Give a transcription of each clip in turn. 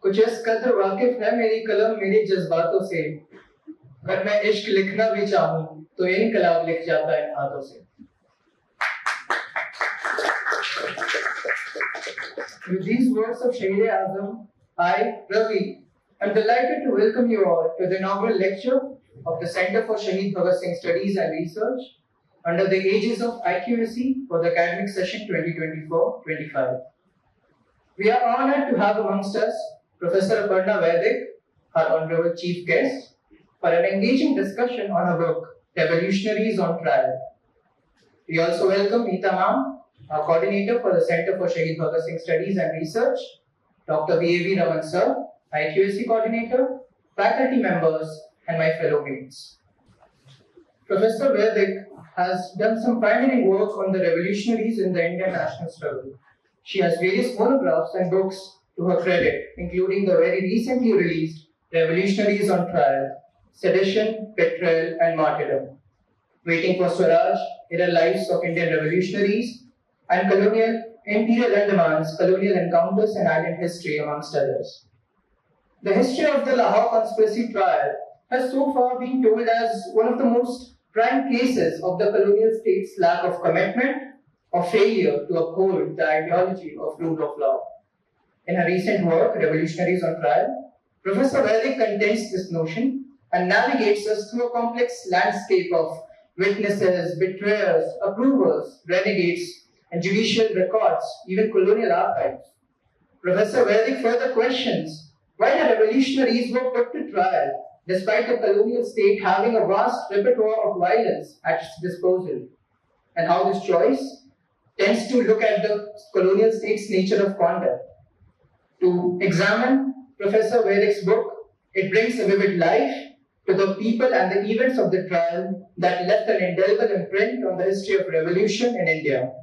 कुछ इस कदर वाकिफ है मेरी कलम मेरी जज्बातों से, अगर मैं इश्क लिखना भी चाहूं तो इनकलाब लिख जाता है इन हाथों से। With these words of Shahid Azam, I, Ravi, am delighted to welcome you all to the inaugural lecture of the Center for Shahid Bhagat Singh Studies and Research under the aegis of IQAC for the academic session 2024-25. We are honored to have amongst us Professor Aparna Vaidik, our honorable chief guest, for an engaging discussion on her book, Revolutionaries on Trial. We also welcome Neeta Ma'am, our coordinator for the Center for Shahid Bhagat Singh Studies and Research, Dr. V.A.V. Raman Sir, IQAC coordinator, faculty members, and my fellow mates. Professor Vaidik has done some pioneering work on the revolutionaries in the Indian national struggle. She has various monographs and books to her credit, including the very recently released Revolutionaries on Trial, Sedition, Betrayal, and Martyrdom, Waiting for Swaraj, Inner Lives of Indian Revolutionaries, and Imperial Andaman's Colonial Encounters and Alien History, amongst others. The history of the Lahore Conspiracy Trial has so far been told as one of the most prime cases of the colonial state's lack of commitment or failure to uphold the ideology of rule of law. In her recent work, Revolutionaries on Trial, Professor Vaidik contends this notion and navigates us through a complex landscape of witnesses, betrayers, approvers, renegades, and judicial records, even colonial archives. Professor Vaidik further questions why the revolutionaries were put to trial despite the colonial state having a vast repertoire of violence at its disposal, and how this choice tends to look at the colonial state's nature of conduct. To examine Professor Vaidik's book, it brings a vivid life to the people and the events of the trial that left an indelible imprint on the history of revolution in India.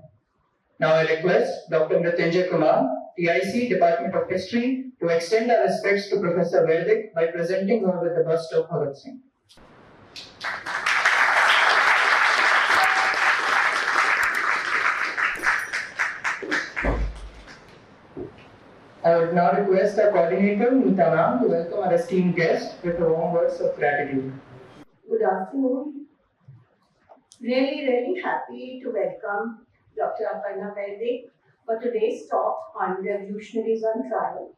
Now I request Dr. Mrityunjay Kumar, TIC, Department of History, to extend our respects to Professor Vaidik by presenting her with the bust of Bhagat Singh. I would now request our coordinator, Neeta Ma'am, to welcome our esteemed guest with the warm words of gratitude. Good afternoon. Really happy to welcome Dr. Aparna Vaidik for today's talk on revolutionaries on trial.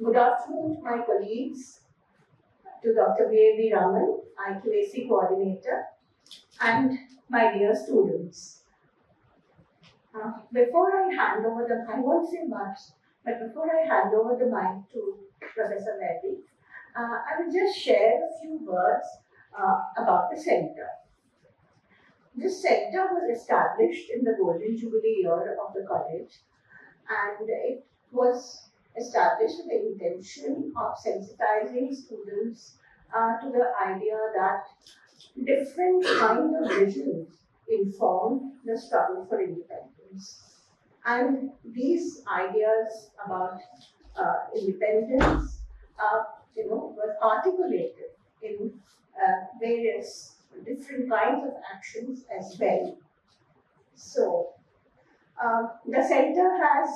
Good afternoon to my colleagues, to Dr. V.A.V. Raman, IQAC coordinator, and my dear students. Before I hand over the mic, I won't say much, but before I hand over the mic to Professor Vaidik, I will just share a few words about the center. This center was established in the Golden Jubilee year of the college, and it was established with the intention of sensitizing students to the idea that different kinds of visions inform the struggle for independence. And these ideas about independence were articulated in various different kinds of actions as well. So, the center has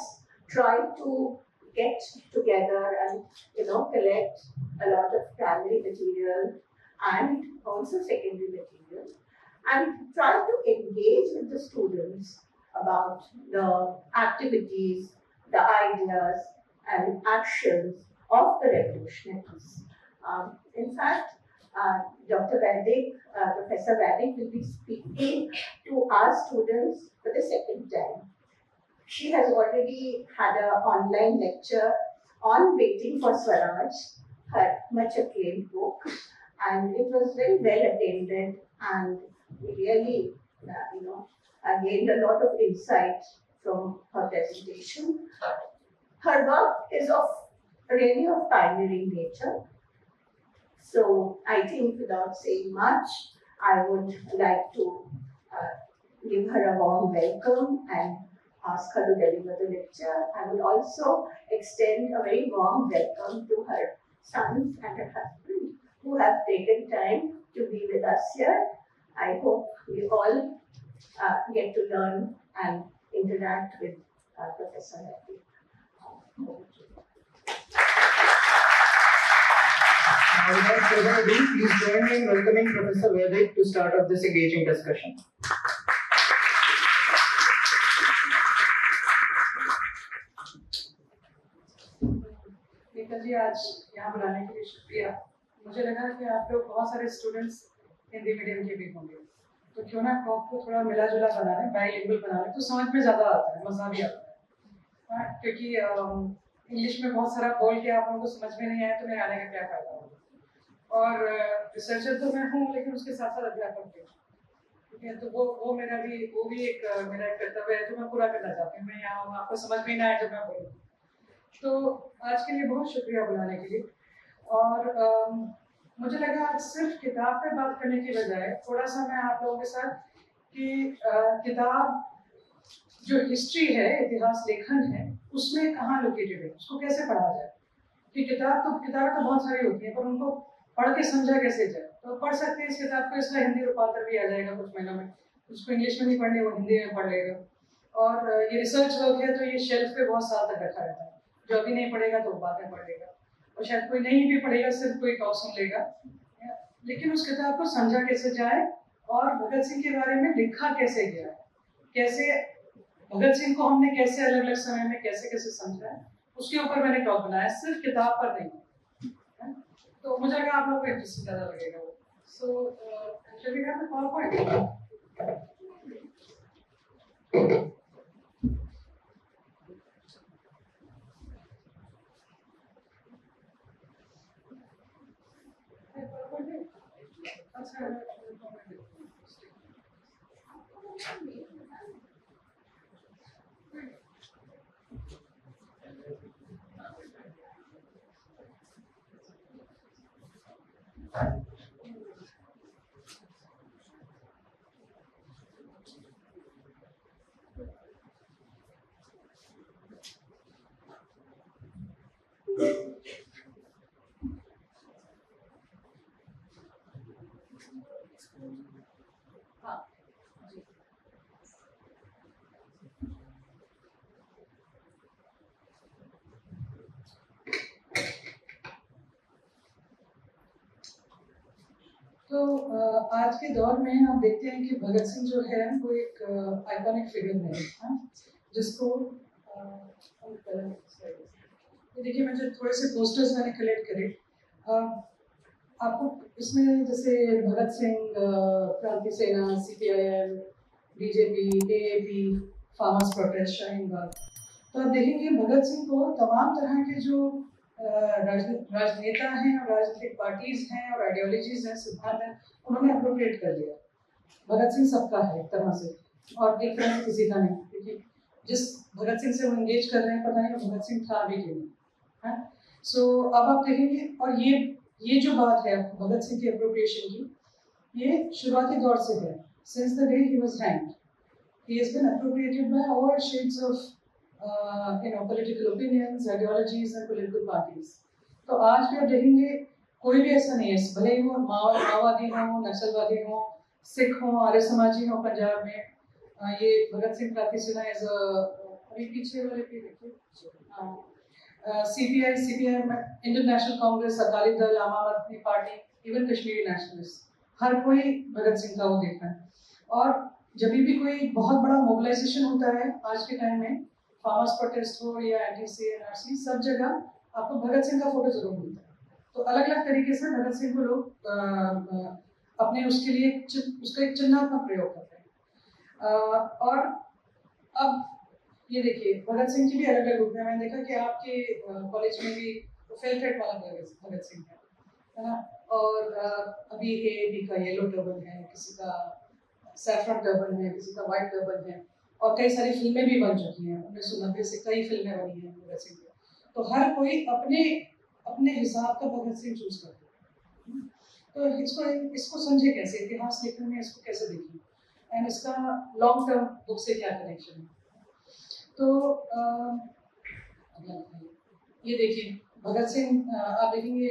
tried to get together and collect a lot of primary material and also secondary material, and try to engage with the students about the activities, the ideas and actions of the revolutionaries. In fact, Dr. Vaidik, Professor Vaidik will be speaking to our students for the second time. She has already had an online lecture on Waiting for Swaraj, her much acclaimed book, and it was very well attended, and we really, gained a lot of insight from her presentation. Her work is really of pioneering nature. So I think without saying much, I would like to give her a warm welcome and ask her to deliver the lecture. I would also extend a very warm welcome to her sons and her husband who have taken time to be with us here. I hope we all get to learn and interact with Professor Vaidik. without further ado, please join me in welcoming Professor Vaidik to start off this engaging discussion. Nita जी, आज यहाँ बुलाने के लिए शुक्रिया। मुझे लगा कि आप लोग बहुत सारे स्टूडेंट्स हिंदी मीडियम के भी होंगे, तो क्यों ना टॉप को थोड़ा मिला जुला बना लें, बाइलिंगुअल बना लें, तो समझ में ज़्यादा आता है, मज़ा भी आता है। क्योंकि इंग्लिश में बहुत सारा बोल के आप लोगों को समझ में नहीं आया तो मेरे आने का क्या फ़ायदा होगा। और रिसर्चर तो मैं हूँ, लेकिन उसके साथ साथ अध्यापक भी, ठीक है। तो वो भी एक मेरा एक कर्तव्य है जो मैं पूरा करना चाहती हूँ। मैं यहाँ हूँ, आपको समझ में ना आए जब मैं बोलूँ। तो आज के लिए बहुत शुक्रिया बुलाने के लिए। और मुझे लगा आज सिर्फ किताब पे बात करने की बजाय थोड़ा सा मैं आप लोगों के साथ कि किताब जो हिस्ट्री है, इतिहास लेखन है, उसमें कहाँ लोकेटेड है, उसको कैसे पढ़ा जाए। कि किताबें तो बहुत सारी होती हैं, पर उनको पढ़ के समझा कैसे जाए। तो पढ़ सकते हैं इस किताब को, इसका हिंदी रूपांतर भी आ जाएगा कुछ महीनों में। उसको इंग्लिश में नहीं पढ़ने, वो हिंदी में पढ़ लेगा। और ये रिसर्च वर्क है, तो ये शेल्फ पे बहुत साल तक रखा रहता है। जो अभी नहीं पढ़ेगा तो बाद में पढ़ेगा, और शायद कोई नहीं भी पढ़ेगा, सिर्फ कोई टॉप सुन लेगा। लेकिन उस किताब को समझा कैसे जाए, और भगत सिंह के बारे में लिखा कैसे गया है, कैसे भगत सिंह को हमने कैसे अलग अलग समय में कैसे कैसे समझा है, उसके ऊपर मैंने टॉक बनाया, सिर्फ किताब पर नहीं। तो मुझे लगा आप लोगों को इंटरेस्टिंग ज़्यादा लगेगा वो। सो चलिए PowerPoint। तो आज के दौर में हम देखते हैं कि भगत सिंह जो है वो एक आइकॉनिक फिगर है, जिसको देखिए, मैं जो थोड़े से पोस्टर्स मैंने कलेक्ट करे, आपको इसमें जैसे भगत सिंह, क्रांति सेना, CPIM, BJP, AAP, farmers protest, Shaheen Bagh. तो आप देखेंगे भगत सिंह को तमाम तरह के जो राजनेता हैं और राजनीतिक पार्टीज हैं और आइडियोलॉजीज हैं, सिद्धांत हैं, उन्होंने अप्रोप्रिएट कर लिया। भगत सिंह सबका है एक तरह से, और एक तरह से किसी का नहीं, क्योंकि जिस भगत सिंह से वो एंगेज कर रहे हैं, पता नहीं भगत सिंह था भी कि नहीं। सो अब आप देखेंगे, और ये जो बात है भगत सिंह की अप्रोप्रिएशन की, ये शुरुआती दौर से है। Since the day he was hanged, he has been appropriated by all shades of political opinions, ideologies and political parties. तो आज भी आप देखेंगे कोई भी ऐसा नहीं है, भले ही वो माओवादी हो, नक्सलवादी हो, सिख हो, आर्य समाजी हो पंजाब में, ये भगत सिंह क्रांति सेना एज अभी पीछे वाले पे देखिए, CPIM, Indian national Congress, Akali Dal, आम आदमी पार्टी, इवन कश्मीरी नेशनलिस्ट, हर कोई भगत सिंह का वो देखता है। और जब भी कोई बहुत बड़ा मोबिलाइजेशन होता है आज के टाइम में, फार्मर्स प्रोटेस्ट हो या NTC, NRC, सब जगह आपको भगत सिंह का फोटो जरूर मिलता है। तो अलग अलग तरीके से भगत सिंह को लोग अपने उसके लिए उसका एक चिन्हात्मक प्रयोग करते हैं। और अब ये देखिए, भगत सिंह की भी अलग अलग रूप है। मैंने देखा कि आपके कॉलेज में भी फेल थ्रेड वाला भगत सिंह है ना। और अभी AAP का येलो टर्बन है, किसी का सैफरन टर्बन है, किसी का व्हाइट टर्बन है, और कई सारी फिल्में भी बन चुकी हैं। 1990 से कई फिल्में बनी हैं भगत सिंह की। तो हर कोई अपने अपने हिसाब का भगत सिंह चूज करता है। तो इसको समझे कैसे, इतिहास लेखन में इसको कैसे देखें, एंड इसका लॉन्ग टर्म बुक से क्या कनेक्शन है। तो ये देखिए भगत सिंह, आप देखेंगे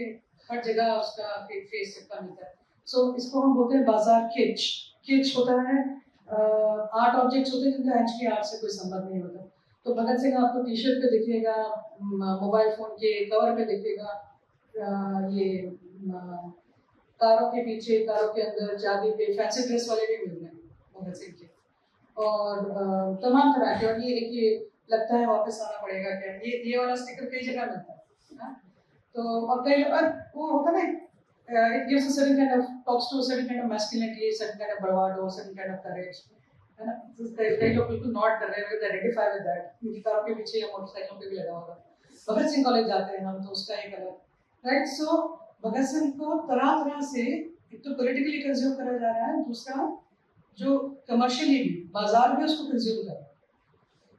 हर जगह उसका फेस चिपका मिलता है। सो इसको हम बोलते हैं बाजार किच होता है, आर्ट ऑब्जेक्ट्स होते हैं जिनका एक्चुअली आर्ट से कोई संबंध नहीं होता। तो भगत सिंह आपको टी-शर्ट पे दिखेगा, मोबाइल फोन के कवर पे दिखेगा, ये कारों के पीछे, कारों के अंदर, चाबी पे फैंसी ड्रेस वाले भी मिल गए भगत सिंह के, और तमाम तरह के। और ये लगता है वापस आना पड़ेगा क्या, ये वाला स्टिकर कई जगह मिलता है ना। तो और कई और वो होता है ना, it gives a certain kind of, talks to a certain kind of masculinity, certain kind of bravado, certain kind of courage, है ना। कई लोग बिल्कुल नॉट कर रहे हैं, they identify with that, उनकी कारों के पीछे या मोटरसाइकिलों पे भी लगा होगा। भगत सिंह कॉलेज जाते हैं हम तो उसका एक अलग, राइट। सो भगत सिंह को तरह तरह से एक तो पॉलिटिकली कंज्यूम करा जा रहा है, दूसरा जो कमर्शियली भी बाजार में उसको कंज्यूम कर रहा है।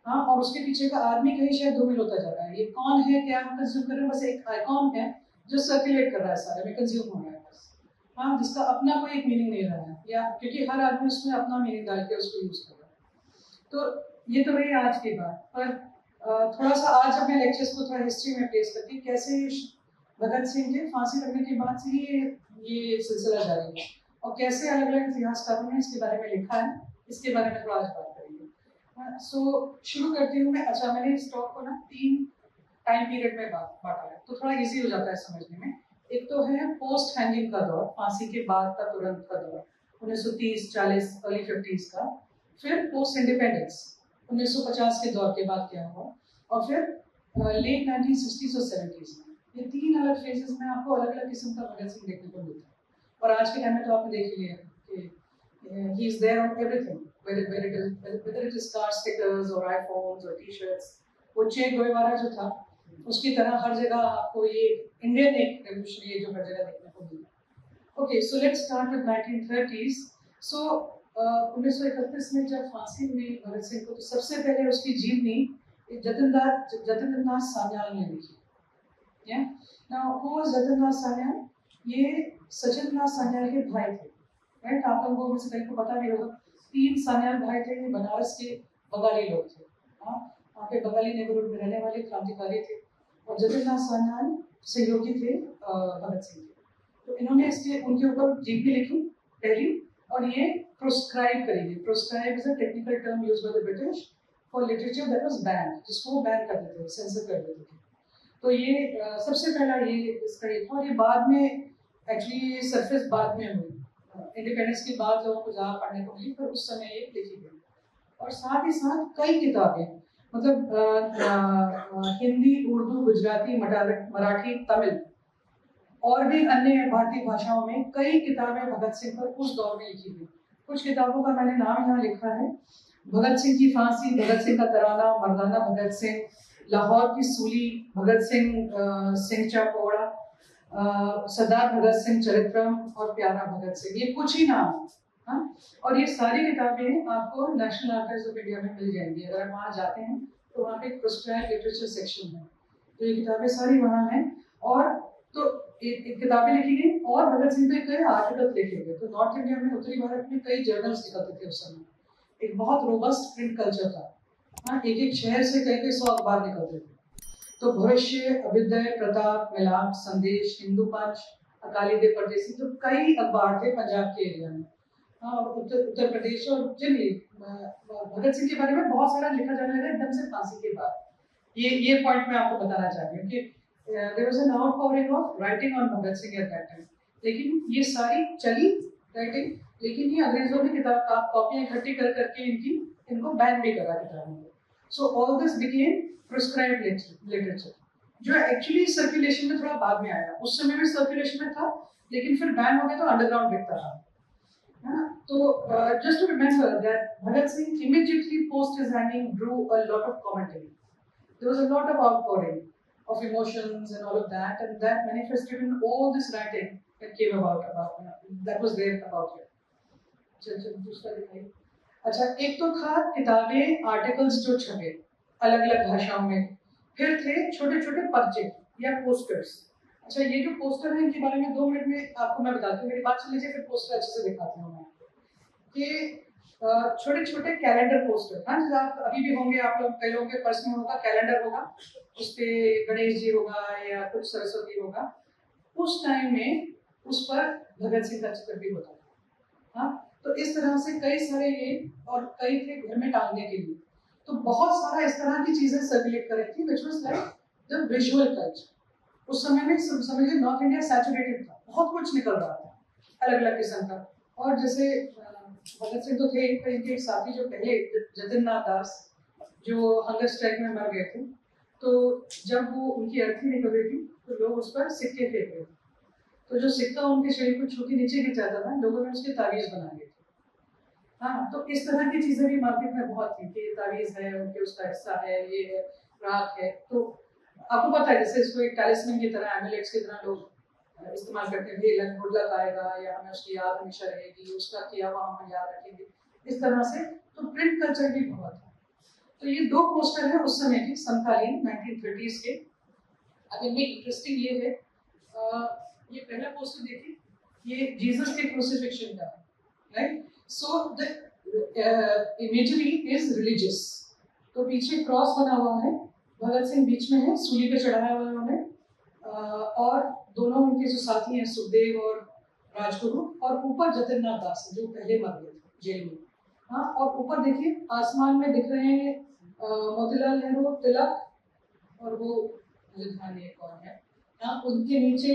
हाँ, और उसके पीछे का आदमी कहीं शायद धूमिल होता जा रहा है। ये कौन है, क्या हम कंज्यूम कर रहे हैं, बस एक आइकॉन है जो सर्कुलेट कर रहा है सारे में, कंज्यूम हो रहा है बस। हाँ, जिसका अपना कोई एक मीनिंग नहीं रहा है, या क्योंकि हर आदमी उसमें अपना मीनिंग डाल के उसको यूज कर रहा है। तो ये तो रही आज की बात। पर थोड़ा सा आज अपने लेक्चर्स को थोड़ा हिस्ट्री में प्लेस करके कैसे भगत सिंह के फांसी लगने के बाद से ये सिलसिला जारी है, और कैसे अलग अलग इतिहासकारों ने इसके बारे में लिखा है, इसके बारे में थोड़ा आज बात करेंगे। सो शुरू करती हूँ मैं। अच्छा, मैंने इस टॉक को ना 3 टाइम पीरियड में बांटा है, तो थोड़ा इजी हो जाता है समझने में। एक तो है पोस्ट हैंगिंग का दौर, फांसी के बाद का तुरंत का दौर, 1930, 40, अर्ली 50s का। फिर पोस्ट इंडिपेंडेंस, 1950 के दौर के बाद क्या हुआ, और फिर लेट 1960s और 70s में। ये 3 अलग फेजेस में आपको अलग अलग किस्म का भगत सिंह देखने को मिलता है। और आज के टाइम में तो आपने देख लिया कि he is there on everything, whether it is car stickers or iPhones or T-shirts। वो चे गुएवारा जो था, उसकी तरह हर जगह आपको ये इंडियन एक रेवोल्यूशन ये जो हर जगह देखने को मिला। Okay, so let's start with 1930s। सो 1931 में जब फांसी हुई भगत सिंह को, तो सबसे पहले उसकी जीवनी जतिंद्र नाथ सान्याल ने लिखी। नाउ हु वाज जतिंद्र नाथ सान्याल? ये सचिंद्र नाथ सान्याल के भाई थे, राइट। आप लोगों में से कई को पता भी होगा, 3 सान्याल भाई थे, बनारस के बंगाली लोग थे। हाँ, वहाँ पे बंगाली नेबरहुड में रहने वाले क्रांतिकारी थे, और जतिंद्र नाथ सान्याल सहयोगी थे भगत सिंह के। तो इन्होंने इसके उनके ऊपर जीवनी लिखी पहली, और ये प्रोस्क्राइब करी। Proscribe is a technical term used by the British for literature that was banned, जिसको वो बैन कर देते थे, सेंसर कर देते थे। तो ये सबसे पहला ये इसका ये था। और ये बाद में एक्चुअली सरफेस बाद में हुई, इंडिपेंडेंस के बाद लोगों को जहाँ पढ़ने को मिली, पर उस समय ये लिखी गई। और साथ ही साथ कई किताबें, मतलब हिंदी, उर्दू, गुजराती, मराठी, तमिल और भी अन्य भारतीय भाषाओं में कई किताबें भगत सिंह पर उस दौर में लिखी गई। कुछ किताबों का मैंने नाम यहाँ लिखा है: भगत सिंह की फांसी, भगत सिंह का तराना, मर्दाना भगत सिंह, लाहौर की सूली, भगत सिंह सिंह चापोड़ा, सरदार भगत सिंह चरित्रम और प्यारा भगत सिंह। ये कुछ ही नाम। हाँ, और ये सारी किताबें आपको नेशनल आर्काइव्स ऑफ इंडिया में मिल जाएंगी। अगर आप वहाँ जाते हैं तो वहाँ पे प्रोस्क्राइब्ड लिटरेचर सेक्शन है, तो ये किताबें सारी वहाँ हैं। और तो एक किताबें लिखी गई, और भगत सिंह पे कई आर्टिकल लिखे गए। तो नॉर्थ इंडिया में, उत्तरी भारत में कई जर्नल्स निकलते थे उस समय। एक बहुत रोबस्ट प्रिंट कल्चर था। हाँ, एक शहर से कई 100 अखबार निकलते थे। तो भविष्य, अभ्युदय, प्रताप, मिलाप, संदेश, हिंदू पंच, अकाली परदेसी, तो कई अखबार थे पंजाब के एरिया में। हाँ, उत्तर प्रदेश। और जनरली भगत सिंह के बारे में बहुत सारा लिखा जाने लगा एकदम से फांसी के बाद। ये पॉइंट मैं आपको बताना चाहती हूँ कि there was an outpouring of writing on Bhagat Singh at that time। लेकिन ये सारी चली राइटिंग, लेकिन ये अंग्रेजों ने किताब कॉपियां इकट्ठी कर करके इनको बैन भी करा किताबों को। So all this became prescribed literature, जो एक्चुअली सर्कुलेशन में थोड़ा बाद में आया। उस समय भी सर्कुलेशन में था, लेकिन फिर बैन हो गया तो अंडरग्राउंड बिकता रहा। तो just to remember that Bhagat Singh immediately post his hanging drew a lot of commentary. There was a lot of outpouring of emotions and all of that, and that manifested in all this writing that came about that was there about it। चल दूसरा दिखाइए। अच्छा, एक तो था किताबें, articles जो छपे अलग अलग भाषाओं में, फिर थे छोटे छोटे पर्चे या पोस्टर्स। अच्छा, ये जो पोस्टर है इनके बारे में 2 मिनट में आपको मैं बताती हूँ। मेरी बात सुन लीजिए, फिर पोस्टर अच्छे से दिखाती हूँ मैं कि छोटे छोटे कैलेंडर पोस्टर। हाँ, जैसे आप अभी भी होंगे, आप लोग कई लोगों के पर्स में होगा, कैलेंडर होगा, उस पे गणेश जी होगा या कुछ सरस्वती होगा। उस टाइम में उस पर भगत सिंह का चित्र भी होता था। हाँ, तो इस तरह से कई सारे ये, और कई थे घर में टांगने के लिए। तो बहुत सारा इस तरह की चीजें सर्कुलेट कर रही थी, which was like the visual culture. उस समय में समझिए नॉर्थ इंडिया सैचुरेटेड था, बहुत कुछ निकल रहा था अलग अलग किस्म का। और जैसे भगत सिंह तो थे, पर इनके एक साथी जो पहले जतिन नाथ दास जो हंगर स्ट्राइक में मर गए थे, तो जब वो उनकी अर्थी निकल रही थी तो लोग उस पर सिक्के फेंक रहे थे, तो जो सिक्का उनके शरीर को छू के नीचे गिर जाता था, लोगों ने उसके तावीज बना लिए थे। हाँ, तो इस तरह की चीजें भी मार्केट में बहुत थी कि तावीज है, उनके उसका हिस्सा है, ये है, राख है। तो आपको पता है जैसे इसको एक टैलिस्मैन की तरह, एमुलेट्स की तरह लोग इस्तेमाल करते हैं, लक गुड लक आएगा या हमें उसकी याद हमेशा रहेगी, उसका किया हुआ हम याद रखेंगे, इस तरह से। तो प्रिंट कल्चर भी बहुत है। तो ये दो पोस्टर है उस समय की, समकालीन 1930s के। अब इनमें इंटरेस्टिंग ये है, ये पहला पोस्टर देखिए, ये जीसस के क्रूसिफिक्शन का है, right? So the imagery is religious. तो पीछे क्रॉस बना हुआ है, भगत सिंह बीच में है, सूली पे चढ़ाया हुआ है उन्होंने, और दोनों उनके जो साथी हैं सुखदेव और राजगुरु, और ऊपर जतिन नाथ दास जो पहले मर गए थे जेल में। हाँ, और ऊपर देखिए आसमान में दिख रहे हैं मोतीलाल नेहरू, तिलक, और वो मुझे ध्यान नहीं कौन है। हाँ, उनके नीचे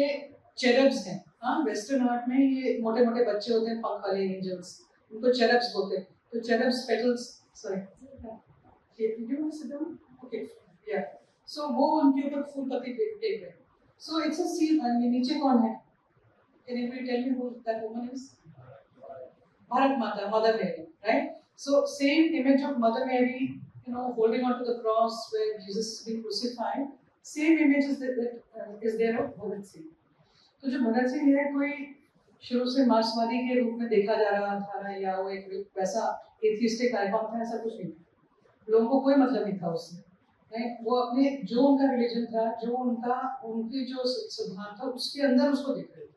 चेरब्स हैं। हाँ, वेस्टर्न आर्ट में ये मोटे मोटे बच्चे होते हैं, पंख वाले एंजल्स, उनको चेरब्स बोलते हैं। तो चेरब्स पेटल्स, ओके या, सो वो उनके ऊपर फूल पत्ती फेंक रहे हैं। So it's a scene. नीचे कौन है? Can anybody tell me who that woman is? Bharat Mata, Mother Mary, right? So same image of Mother Mary, holding onto the cross where Jesus is being crucified. Same image is there of Bhagat Singh. तो जो भगत सिंह है, कोई शुरू से मार्क्सवादी के रूप में देखा जा रहा था या वो एक वैसा एथिस्टिक आइकॉन था, ऐसा कुछ नहीं था। लोगों को कोई मतलब नहीं था उससे, नहीं? वो अपने जो उनका रिलीजन था, जो उनकी जो सिद्धांत था, उसके अंदर उसको देख रहे थे।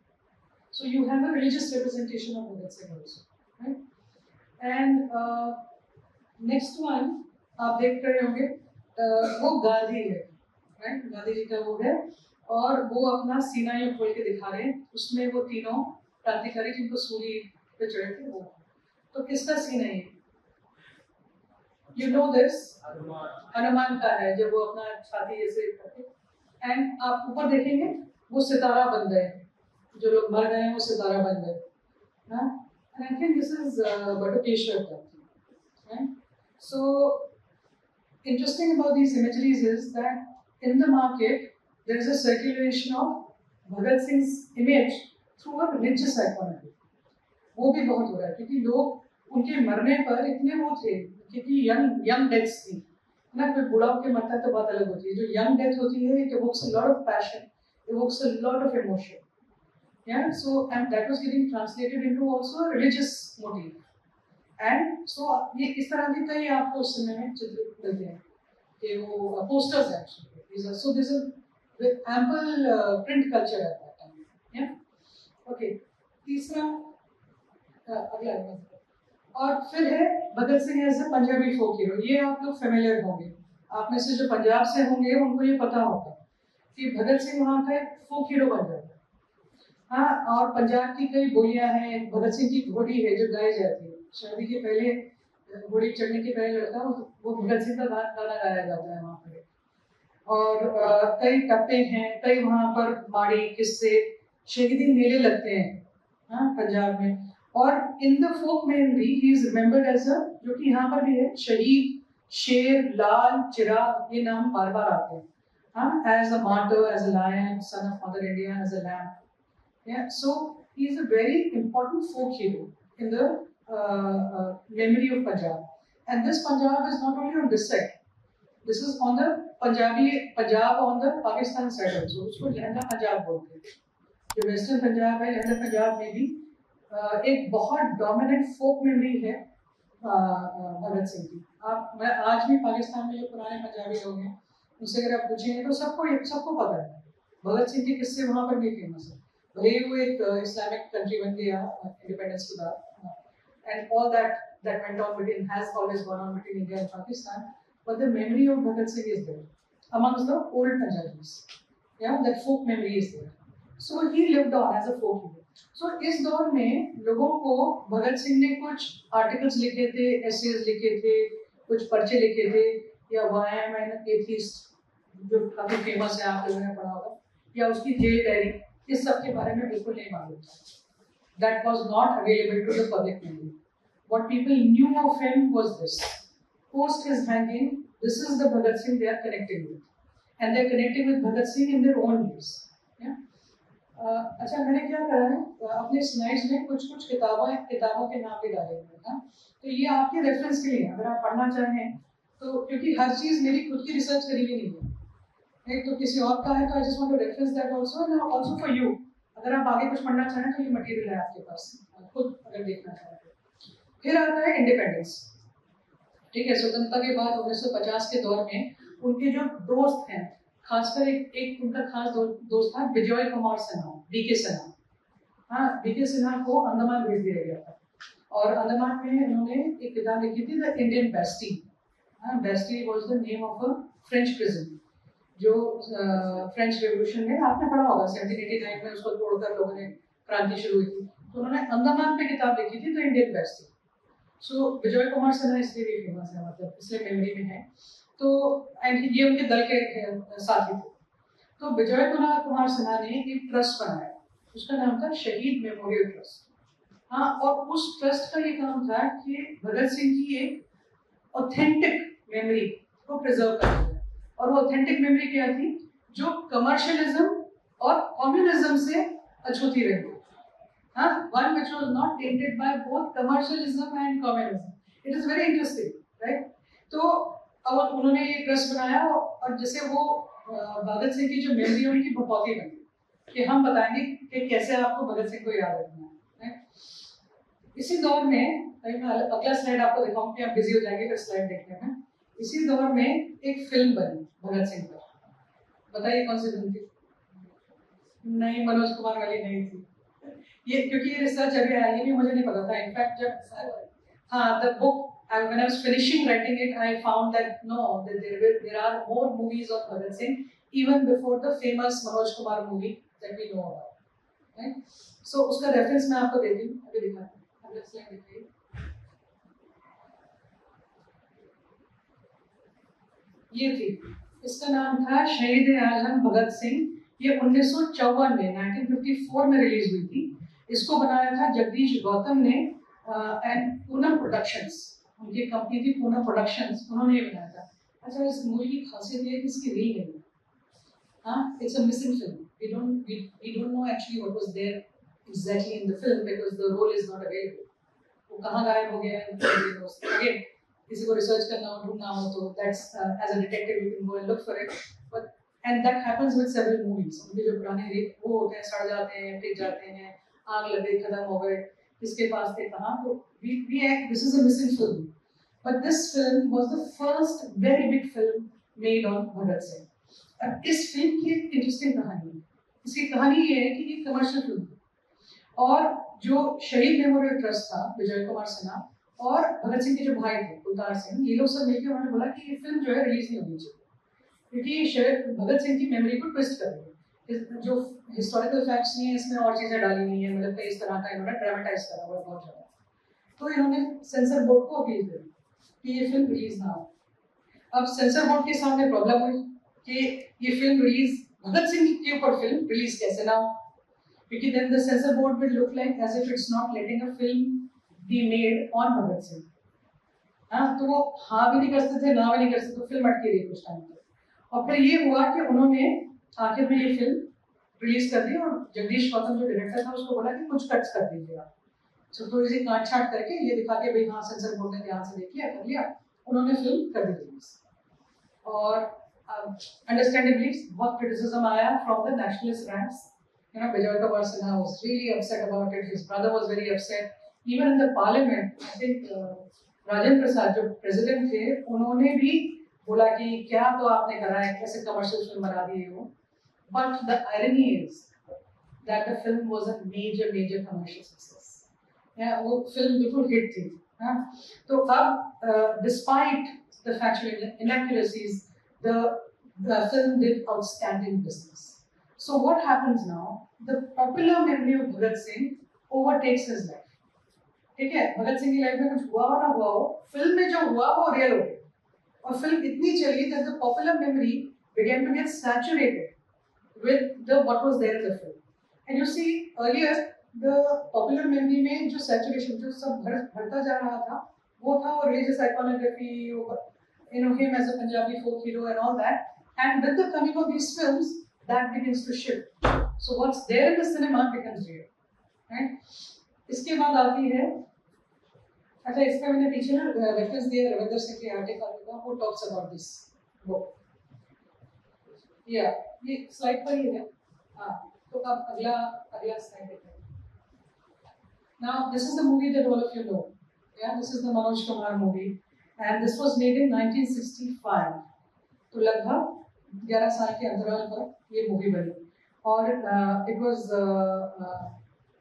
So you have a religious representation of Bhagat Singh also. And next one आप देख रहे होंगे, वो गांधी है, राइट? गांधी जी का वो है, और वो अपना सीना ये खोल के दिखा रहे हैं। उसमें वो तीनों क्रांतिकारी जिनको सूली पे चढ़े थे वो। तो किसका सीन है ये? You know this? हनुमान का है, जब वो अपना छाती ऐसे करके। एंड आप ऊपर देखेंगे वो सितारा बन गए, जो लोग मर गए हैं वो सितारा बन गए। हाँ, and I think this is Bhattacharya Prabhu, right? So interesting about these imageries is that in the market there is a circulation of Bhagat Singh's image through a religious iconography. वो भी बहुत हो रहा है क्योंकि लोग उनके मरने पर इतने वो थे, क्योंकि यंग डेथ्स थी ना। कोई बूढ़ा होकर मरता है तो बात अलग होती है, जो यंग डेथ होती है it evokes a lot of passion, evokes a lot of emotion. Yeah, so and that was getting translated into also a religious motif. And so ये इस तरह के कई आपको उस समय में चित्र मिलते हैं कि वो posters actually. So this is with ample print culture at that time. Yeah. Okay. तीसरा अगला, और फिर है Bhagat Singh as a Punjabi folk hero. ये आप लोग फेमिलियर होंगे, आप में से जो पंजाब से होंगे उनको ये पता होगा कि भगत सिंह वहाँ का एक फोक हीरो बन जाता है। हाँ, और पंजाब की कई बोलियां हैं। भगत सिंह की घोड़ी है जो गाई जाती है शादी के पहले, घोड़ी चढ़ने के पहले लड़का वो भगत सिंह का गाना गाया जाता है वहाँ पर। और कई टप्पे हैं, कई वहाँ पर माड़ी किस्से, शहीदी मेले लगते हैं हाँ पंजाब में। और in the folk memory he is remembered as a, जो कि यहाँ पर भी है, शहीद, शेर, लाल, चिराग, ये नाम बार बार आते हैं हाँ, as a martyr, as a lion, son of mother India, as a lamp. Yeah, so he is a very important folk hero in the memory of Punjab. And this Punjab is not only on this side, this is on the Punjab on the Pakistan side also. उसको लहंगा पंजाब बोलते हैं। जो western Punjab है, लहंगा पंजाब में भी एक बहुत dominant फोक memory है भगत सिंह की। मैं आज भी पाकिस्तान में जो पुराने पंजाबी लोग हैं उनसे अगर आप पूछेंगे तो सबको पता है भगत सिंह के किस्से वहाँ पर भी फेमस है। भले वो एक इस्लामिक कंट्री बन गया इंडिपेंडेंस के बाद, and all that went on between, has always gone on between India and Pakistan, but the memory of Bhagat Singh is there amongst the old Punjabis. Yeah, that folk memory is there. So he lived on as a folk hero. So इस दौर में लोगों को भगत सिंह ने कुछ articles लिखे थे, essays लिखे थे, कुछ पर्चे लिखे थे, या वायम एंड एथिस्ट जो काफी फेमस है, आप लोगों ने पढ़ा होगा, या उसकी जेल डायरी, इस सब के बारे में बिल्कुल नहीं मालूम था. That was not available to the public memory. What people knew of him was this: post his hanging, this is the Bhagat Singh they are connecting with, and they are connecting with Bhagat Singh in their own ways. Yeah? अच्छा, मैंने क्या करा है, अपने slides में कुछ कुछ किताबों के नाम भी डाले हुए हैं. तो ये आपके रेफरेंस के लिए, अगर आप पढ़ना चाहें तो, क्योंकि हर चीज़ मेरी खुद की रिसर्च करी हुई नहीं है, एक तो किसी और का है, तो I just want to reference that also, and also for you. अगर आप आगे कुछ पढ़ना चाहें तो ये मटेरियल है आपके पास, खुद अगर देखना चाहें तो. फिर आता है इंडिपेंडेंस. ठीक है, स्वतंत्रता के बाद 1950 के दौर में उनके जो दोस्त हैं, खासकर एक उनका खास दोस्त था विजय कुमार सिन्हा, बीके सिन्हा. हाँ, बीके सिन्हा को अंडमान भेज दिया गया था, और अंडमान में उन्होंने एक किताब लिखी थी, the Indian bestie. Bestie was the name of a French prison, जो फ्रेंच रेवोल्यूशन में आपने पढ़ा होगा, 1789 में उसको तोड़कर लोगों ने क्रांति शुरू हुई थी. तो उन्होंने अंडमान पे किताब लिखी थी, द इंडियन बेस्टी. सो विजय कुमार सिन्हा इसलिए भी फेमस है, मतलब इसलिए मेमोरी में है. तो एंड ये उनके दल के साथी थे. तो विजय कुमार सिन्हा ने एक ट्रस्ट बनाया, उसका नाम था शहीद मेमोरियल ट्रस्ट. हाँ, और उस ट्रस्ट का ये काम था कि भगत सिंह की एक ऑथेंटिक मेमोरी को प्रिजर्व करना है. और वो ऑथेंटिक मेमोरी क्या थी, जो कमर्शियलिज्म और कम्युनिज्म से अछूती रही. हाँ, one which was not tainted by both commercialism and communism. It is very interesting, right? तो अब उन्होंने ये ट्रस्ट बनाया, और जैसे वो भगत सिंह की जो मेमोरी है उनकी भपौती बनी, कि हम बताएंगे कि कैसे आपको भगत सिंह को याद रखना है. इसी दौर में, मैं अगला स्लाइड आपको दिखाऊं कि आप बिजी हो जाएंगे फिर स्लाइड देखने में. इसी दौर में एक फिल्म बनी भगत सिंह पर. बताइए कौन सी फिल्म थी? नहीं, मनोज कुमार वाली नहीं थी. ये क्योंकि ये रिसर्च अभी आई, ये भी मुझे नहीं पता था. इनफैक्ट जब the book, when I was finishing writing it, I found that no, there are more movies of Bhagat Singh even before the famous Manoj Kumar movie that we know about. Right? So उसका reference मैं आपको देती हूँ, अभी दिखाती हूँ. अगला slide दिखाइए. ये थी, इसका नाम था शहीद आजम भगत सिंह. ये 1954 में 1954 में रिलीज हुई थी. इसको बनाया था जगदीश गौतम ने, एंड पूनम प्रोडक्शंस, उनकी कंपनी थी पूनम प्रोडक्शंस, उन्होंने ये बनाया था. अच्छा, इस मूवी की खासियत ये है कि इसकी रील नहीं है. हाँ, it's a missing film. we don't know actually what was there exactly in the film because the role is not available. वो कहाँ गायब हो गया है, अगेन किसी को रिसर्च करना हो, ढूंढना हो, तो that's as a detective you can go and look for it. But and that happens with several movies. उनके जो पुराने वो होते हैं, सड़ जाते हैं, फेंक जाते हैं, आग लगे, खत्म हो गए, किसके पास थे, कहाँ. तो this is a missing film. But this film was the first very big film made on Bhagat Singh. अब इस फिल्म की एक इंटरेस्टिंग कहानी है. इसकी कहानी ये है कि ये कमर्शियल फिल्म थी, और जो शहीद मेमोरियल ट्रस्ट था, विजय कुमार सिन्हा और भगत सिंह के जो भाई थे कुलतार सिंह, ये लोग सब मिलकर उन्होंने बोला कि ये फिल्म जो है रिलीज नहीं होनी चाहिए, क्योंकि ये शायद भगत सिंह की मेमोरी को ट्विस्ट कर रही है. जो हिस्टोरिकल फैक्ट्स नहीं है इसमें, और चीज़ें डाली हुई हैं, मतलब इस तरह का इन्होंने ड्रामेटाइज करा हुआ बहुत ज़्यादा. तो इन्होंने सेंसर बोर्ड को अपील करी कि ये फिल्म रिलीज ना हो. अब सेंसर बोर्ड के सामने प्रॉब्लम हुई कि ये फिल्म रिलीज, भगत सिंह के ऊपर फिल्म रिलीज कैसे ना हो, क्योंकि then the censor board will look like as if it's not letting a film be made on Bhagat Singh. हाँ, तो वो हाँ भी नहीं कर सकते थे, ना भी नहीं कर सकते, तो फिल्म अटकी रही कुछ टाइम तक. और फिर ये हुआ कि उन्होंने आखिर में ये फिल्म रिलीज कर दी, और जगदीश गौतम जो डायरेक्टर था उसको बोला कि कुछ कट्स कर दीजिए आप. तो थोड़ी सी काट छाट करके ये दिखा के भाई हाँ सेंसर बोर्ड ने ध्यान से देख लिया, कर लिया, उन्होंने फिल्म कर दी रिलीज. और अंडरस्टैंडेबली बहुत क्रिटिसिज्म आया from the nationalist ranks. Vijay Kumar Sinha was really upset about it. His brother was very upset. Even in the parliament, I think Rajendra Prasad जो प्रेसिडेंट थे, उन्होंने भी बोला कि क्या तो आपने करा है, कैसे कमर्शियल फिल्म बना दी है वो. But the irony is that the film was a major commercial success. वो फिल्म बिल्कुल हिट थी. तो अब despite the factual inaccuracies, the film did outstanding business. So what happens now? The popular memory of Bhagat Singh overtakes his life. ठीक है, भगत सिंह की life में कुछ हुआ हो ना हुआ हो, फिल्म में जो हुआ वो रियल हो गया, और फिल्म इतनी चली that the popular memory began to get saturated with the what was there in the film. And you see earlier the popular memory में जो saturation जो सब बढ़ता जा रहा था वो था religious iconography, him as a Punjabi folk hero and all that. And with the coming of these films, that begins to shift. So what's there in the cinema becomes real, right? इसके बाद आती है, अच्छा इसका मैंने पीछे ना reference दिया रविंदर सिंह के आर्टिकल का, वो टॉक्स अबाउट दिस बुक. या ये स्लाइड पर ही है. हाँ, तो अब अगला स्लाइड देखते हैं. Now this is the movie that all of you know. Yeah, this is the Manoj Kumar movie, and this was made in 1965. तो लगभग 11 साल के अंतराल पर ये मूवी बनी और it was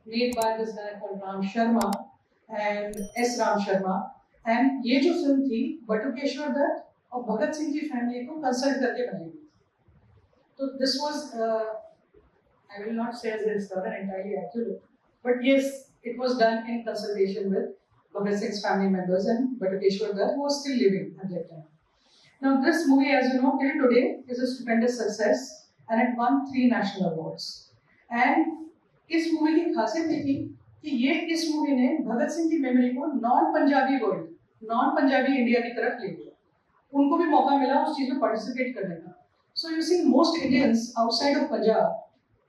made by this guy called Ram Sharma and S. Ram Sharma. And ये जो फिल्म थी बटुकेश्वर दत्त और भगत सिंह की फैमिली को कंसल्ट करके बनाई गई. तो this was I will not say as a historian entirely accurate, but yes, it was done in consultation with Bhagat Singh's family members and Batukeshwar Dutt, who was still living at that time. Now, this movie, as you know, till today is a stupendous success and it won 3 national awards. And इस movie की खासियत ये थी कि ये इस movie ने भगत सिंह की मेमोरी को non Punjabi world, non Punjabi India की तरफ ले गया. उनको भी मौका मिला उस चीज में पार्टिसिपेट करने का. So you see most Indians outside of Punjab,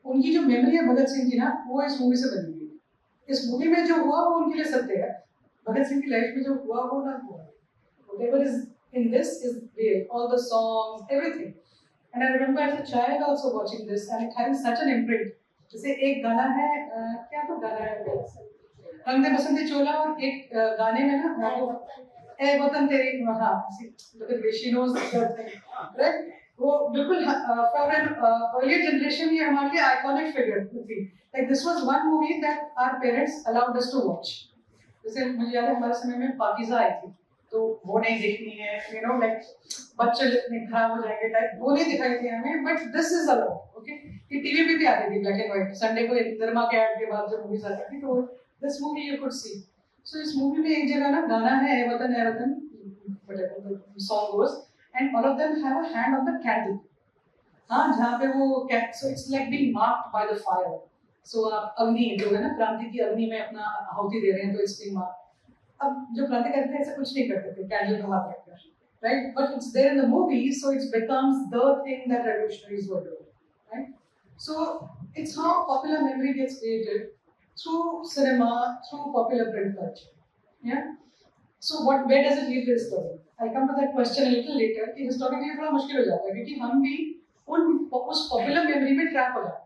उनकी जो मेमोरी है भगत सिंह की ना, वो इस मूवी से बनी हुई. इस मूवी में जो हुआ वो उनके लिए सत्य है. भगत सिंह की लाइफ में जो हुआ वो ना हुआ. Whatever is in this is real. All the songs, everything. And I remember as a child also watching this, and it having such an imprint. जैसे एक गाना है, क्या तो गाना है, रंग दे बसंती चोला, और एक गाने में ना ए वतन तेरी, हाँ, look at she knows the thing, right? वो बिल्कुल for an earlier generation ये हमारे लिए iconic figure थी. Like this was one movie that our parents allowed us to watch. जैसे मुझे याद है हमारे समय में पाकीज़ा आई थी, तो वो नहीं देखनी है, you know, like बच्चे खराब हो जाएंगे टाइप, वो नहीं दिखाई थी हमें. But this is allowed. Okay, ये टीवी पे भी आती थी ब्लैक एंड व्हाइट. संडे को इंद्रमा के ऐड के बाद जो मूवीज आती थी, तो this movie you could see. So इस मूवी में एक जगह ना गाना है ए वतन whatever the song goes, and all of them have a hand on the candle. हाँ, जहाँ पे वो so it's like being marked by the fire. So आप अग्नि जो है ना, क्रांति की अग्नि में अपना आहुति दे रहे हैं, तो इट्स बीइंग मार्क्ड. अब जो क्रांतिकारी थे ऐसा कुछ नहीं करते थे कैंडल का हाथ रखकर, right? But it's there in the movie, so it becomes the thing that revolutionaries were doing, right? So it's how popular memory gets created through cinema, through popular print culture. Yeah. So where does it lead the historian? I'll come to that question a little later. कि historian के लिए थोड़ा मुश्किल हो जाता है क्योंकि हम भी उस popular memory में trap हो जाते हैं.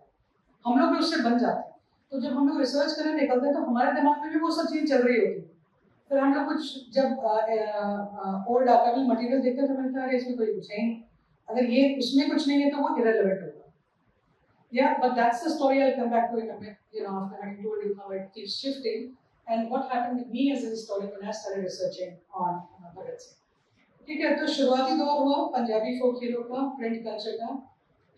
हम लोग भी उससे बन जाते हैं. तो जब हम लोग रिसर्च करने निकलते हैं तो हमारे दिमाग में भी वो सब चीज़ चल रही होती है. फिर हम लोग कुछ जब ओल्ड आर्काइवल मटेरियल देखते हैं तो लगता है इसमें कोई कुछ है नहीं. अगर ये उसमें कुछ नहीं है तो वो irrelevant होगा. Yeah, but that's the story I'll come back to in a bit, you know, after having told you how it keeps shifting and what happened with me as a historian when I started researching on Bhagat Singh. ठीक है, तो शुरुआती दौर हुआ Punjabi folk hero का, print culture का,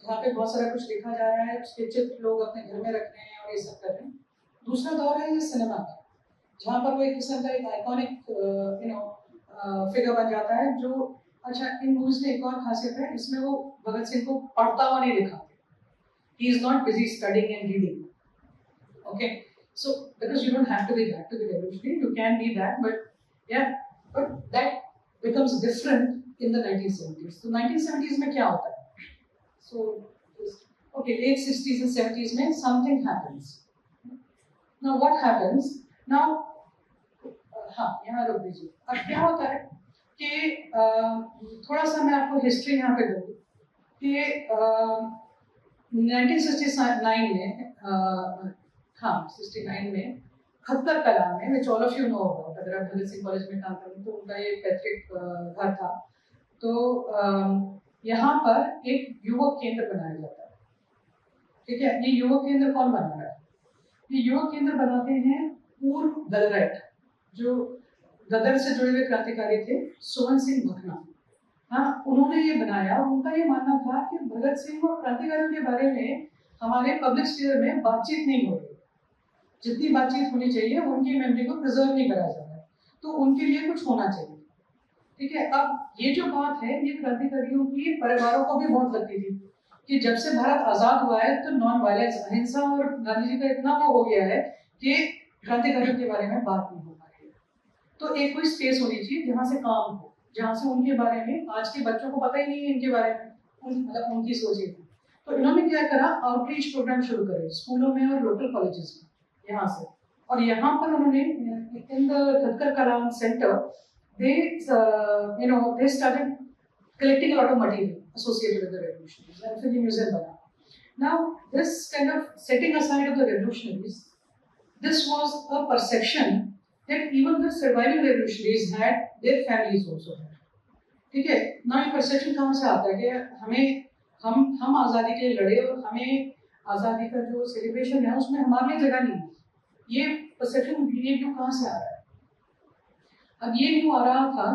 जहाँ पे बहुत सारा कुछ लिखा जा रहा है, उसके चित्र लोग अपने घर में रख रहे हैं और ये सब कर रहे हैं. दूसरा दौर है ये सिनेमा का, जहाँ पर वो एक किस्म का एक आइकॉनिक फिगर बन जाता है. जो अच्छा, इन मूवीज में एक और खासियत है, इसमें वो भगत सिंह को पढ़ता हुआ नहीं दिखाते. He is not busy studying and reading. Okay, so because you don't have to be that to be revolutionary, you can be that, but yeah, but that becomes different in the 1970s. So 1970s में क्या होता है? So okay, late 60s and 70s में something happens. Now what happens? Now हाँ, यहाँ रुक दीजिए. अब क्या होता है कि थोड़ा सा मैं आपको हिस्ट्री यहाँ पे दूँगी कि 1969 में हाँ 69 में खत्तर कला में, which all of you know about, अगर आप भगत सिंह कॉलेज में काम करें तो उनका ये पैतृक घर था. तो यहाँ पर एक युवक केंद्र बनाया जाता है. ठीक है, ये युवक केंद्र कौन बना रहा है? ये युवक केंद्र बनाते हैं पूर्व गदरैट, जो गदर से जुड़े हुए क्रांतिकारी थे, सोहन सिंह भकना. हाँ, उन्होंने ये बनाया. उनका ये मानना था कि भगत सिंह और क्रांतिकारियों के बारे में हमारे पब्लिक स्फीयर में बातचीत नहीं हो रही. जितनी बातचीत होनी चाहिए उनकी मेमोरी को प्रिजर्व नहीं कराया जा रहा है, तो उनके लिए कुछ होना चाहिए. ठीक है, अब ये जो बात है ये क्रांतिकारियों की परिवारों को भी बहुत लगती थी कि जब से भारत आजाद हुआ है तो नॉन वायलेंस, अहिंसा और गांधी जी का इतना वो हो गया है कि क्रांतिकारियों के बारे में बात नहीं हो पा रही है। तो एक कोई स्पेस होनी चाहिए जहाँ से काम हो, जहाँ से उनके बारे में, आज के बच्चों को पता ही नहीं है इनके बारे में, मतलब उनकी सोच ही थी। तो इन्होंने क्या करा, आउटरीच प्रोग्राम शुरू करे स्कूलों में और लोकल कॉलेजेस में यहाँ से। और यहाँ पर उन्होंने इन द खटकर कला centre they started collecting a lot of material associated with the revolutionaries, and फिर ये म्यूजियम बना. Now this kind of setting aside of the revolutionaries, this was a perception that even the surviving revolutionaries had their families also had. ठीक है ना, ये perception कहाँ से आता है कि हमें हम आज़ादी के लिए लड़े और हमें आज़ादी का जो सेलिब्रेशन है उसमें हमारे लिए जगह नहीं है. ये परसेप्शन ये क्यों कहाँ से आ रहा है? अब ये क्यों आ रहा था,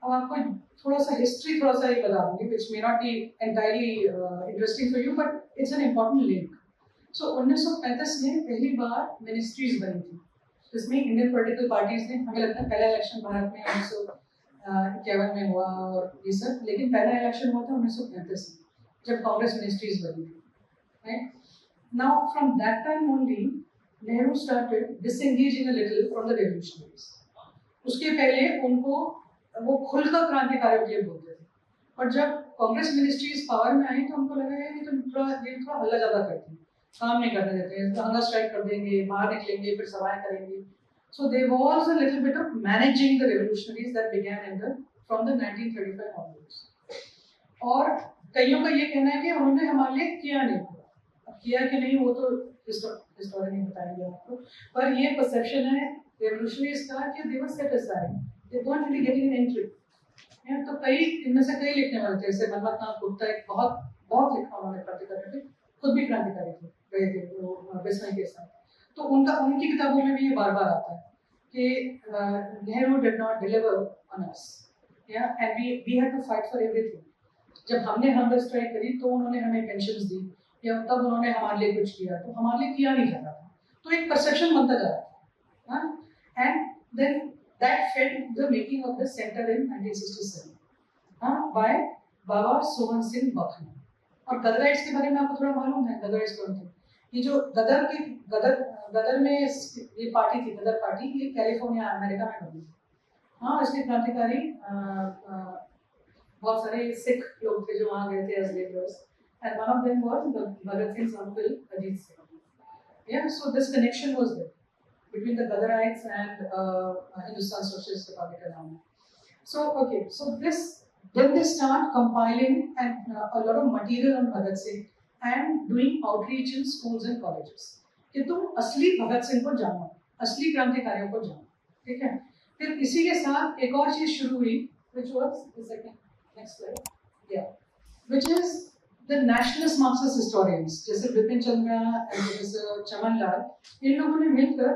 अब आपको थोड़ा सा हिस्ट्री थोड़ा सा ये बता दूंगी, which may not be entirely interesting for you, but it's an important link. So 1935 में पहली बार मिनिस्ट्रीज बनी थी, जिसमें इंडियन पॉलिटिकल पार्टीज ने, हमें लगता है पहला इलेक्शन भारत में 1951 में हुआ और ये सब, लेकिन पहला इलेक्शन हुआ था 1935 में जब कांग्रेस मिनिस्ट्रीज बनी थी. Right? Now from that time only, Nehru started disengaging a little from the revolutionaries. उसके पहले उनको वो खुलकर क्रांतिकारियों के लिए बोलते थे, पर जब कांग्रेस मिनिस्ट्रीज पावर में आई तो उनको लगा ये तो थोड़ा हल्ला ज्यादा करती है, काम नहीं करने देते हैं, हंगर स्ट्राइक कर देंगे, बाहर निकलेंगे, फिर सभाएं करेंगे. So there was a little bit of managing the revolutionaries that began in the from the 1935 onwards. और कईयों का ये कहना है कि उन्होंने हमारे लिए किया नहीं, किया कि नहीं वो तो हिस्टोरियन नहीं बताएंगे आपको, पर ये परसेप्शन है रेवोल्यूशनरीज का कि दे वर set aside, they weren't really getting an entry. तो कई इनमें से कई लिखने वाले थे, जैसे मनमथनाथ गुप्ता एक बहुत लिखा उन्होंने क्रांतिकारी थे, खुद भी क्रांतिकारी थे, गए थे वो बिस्मिल के साथ. तो उनकी किताबों में भी ये बार बार आता है कि Nehru did not deliver on us, and we had to fight for everything. जब हमने हंगर स्ट्राइक करी तो उन्होंने हमें पेंशन्स दी, या तब उन्होंने हमारे लिए कुछ किया, तो हमारे लिए किया नहीं जाता था. तो एक परसेप्शन बनता जा रहा था. And then that fed the making of the center in 1967 by बाबा सोहन सिंह बखनी. और गदराइट्स के बारे में आपको थोड़ा मालूम है? गदराइट्स कौन थे? ये जो गदर में ये पार्टी थी, गदर पार्टी, ये कैलिफोर्निया अमेरिका में बनी थी. इसके क्रांतिकारी बहुत सारे सिख लोग थे जो वहाँ गए थे as laborers, and one of them was Bhagat Singh's uncle Ajit Singh. So this connection was there between the Gadarites and Hindustan Socialist Republic Army. So then they start compiling and a lot of material on Bhagat Singh and doing outreach in schools and colleges. कि तुम असली भगत सिंह को जानो, असली क्रांतिकारियों को जानो, ठीक है? फिर इसी के साथ एक और चीज शुरू हुई, which was the second next slide, which is the nationalist Marxist historians, जैसे बिपिन चंद्रा and प्रोफेसर चमन लाल, इन लोगों ने मिलकर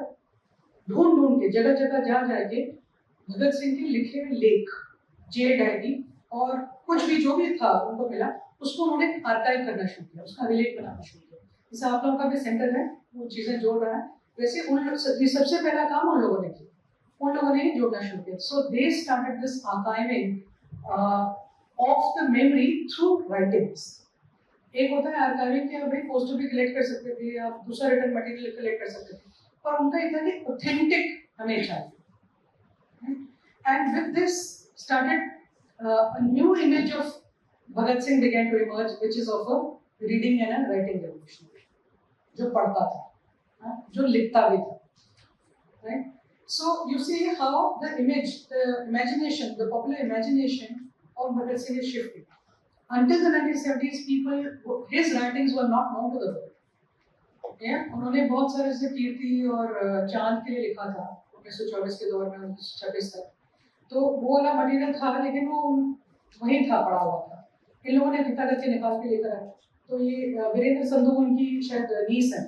ढूंढ के जगह जगह जा जाके भगत सिंह के लिखे हुए लेख, जे डायरी और कुछ भी जो भी था उनको मिला, उसको उन्होंने आर्काइव करना शुरू किया, उसका रिलेट बनाना शुरू किया. जैसे आप लोगों का भी सेंटर है, वो चीजें जोड़ रहा है, वैसे सबसे पहला काम उन लोगों ने किया, उन लोगों ने जोड़ना शुरू किया. So they started this archiving of the memory through writings. एक होता है आर्काइविंग कि भाई पोस्टर भी कलेक्ट कर सकते थे, आप दूसरा रिटर्न मटेरियल कलेक्ट कर सकते थे, पर उनका ये था कि ऑथेंटिक हमें चाहिए. And with this started a new image of Bhagat Singh began to emerge, which is of a reading and a writing revolutionary, जो पढ़ता था, जो लिखता भी था, right? So you see how the image, the imagination, the popular imagination of Bhagat Singh is shifting. Until the 1970s, his writings were not known to the world. उन्होंने बहुत सारे से कीर्ति और चांद के लिए लिखा था 1924 के दौर में 1926 तक, तो वो वाला मटेरियल था, लेकिन वो वहीं था, पड़ा हुआ था. इन लोगों ने इकट्ठा करके निकाल के लेकर आए. तो ये वीरेंद्र संधू उनकी शायद नीस है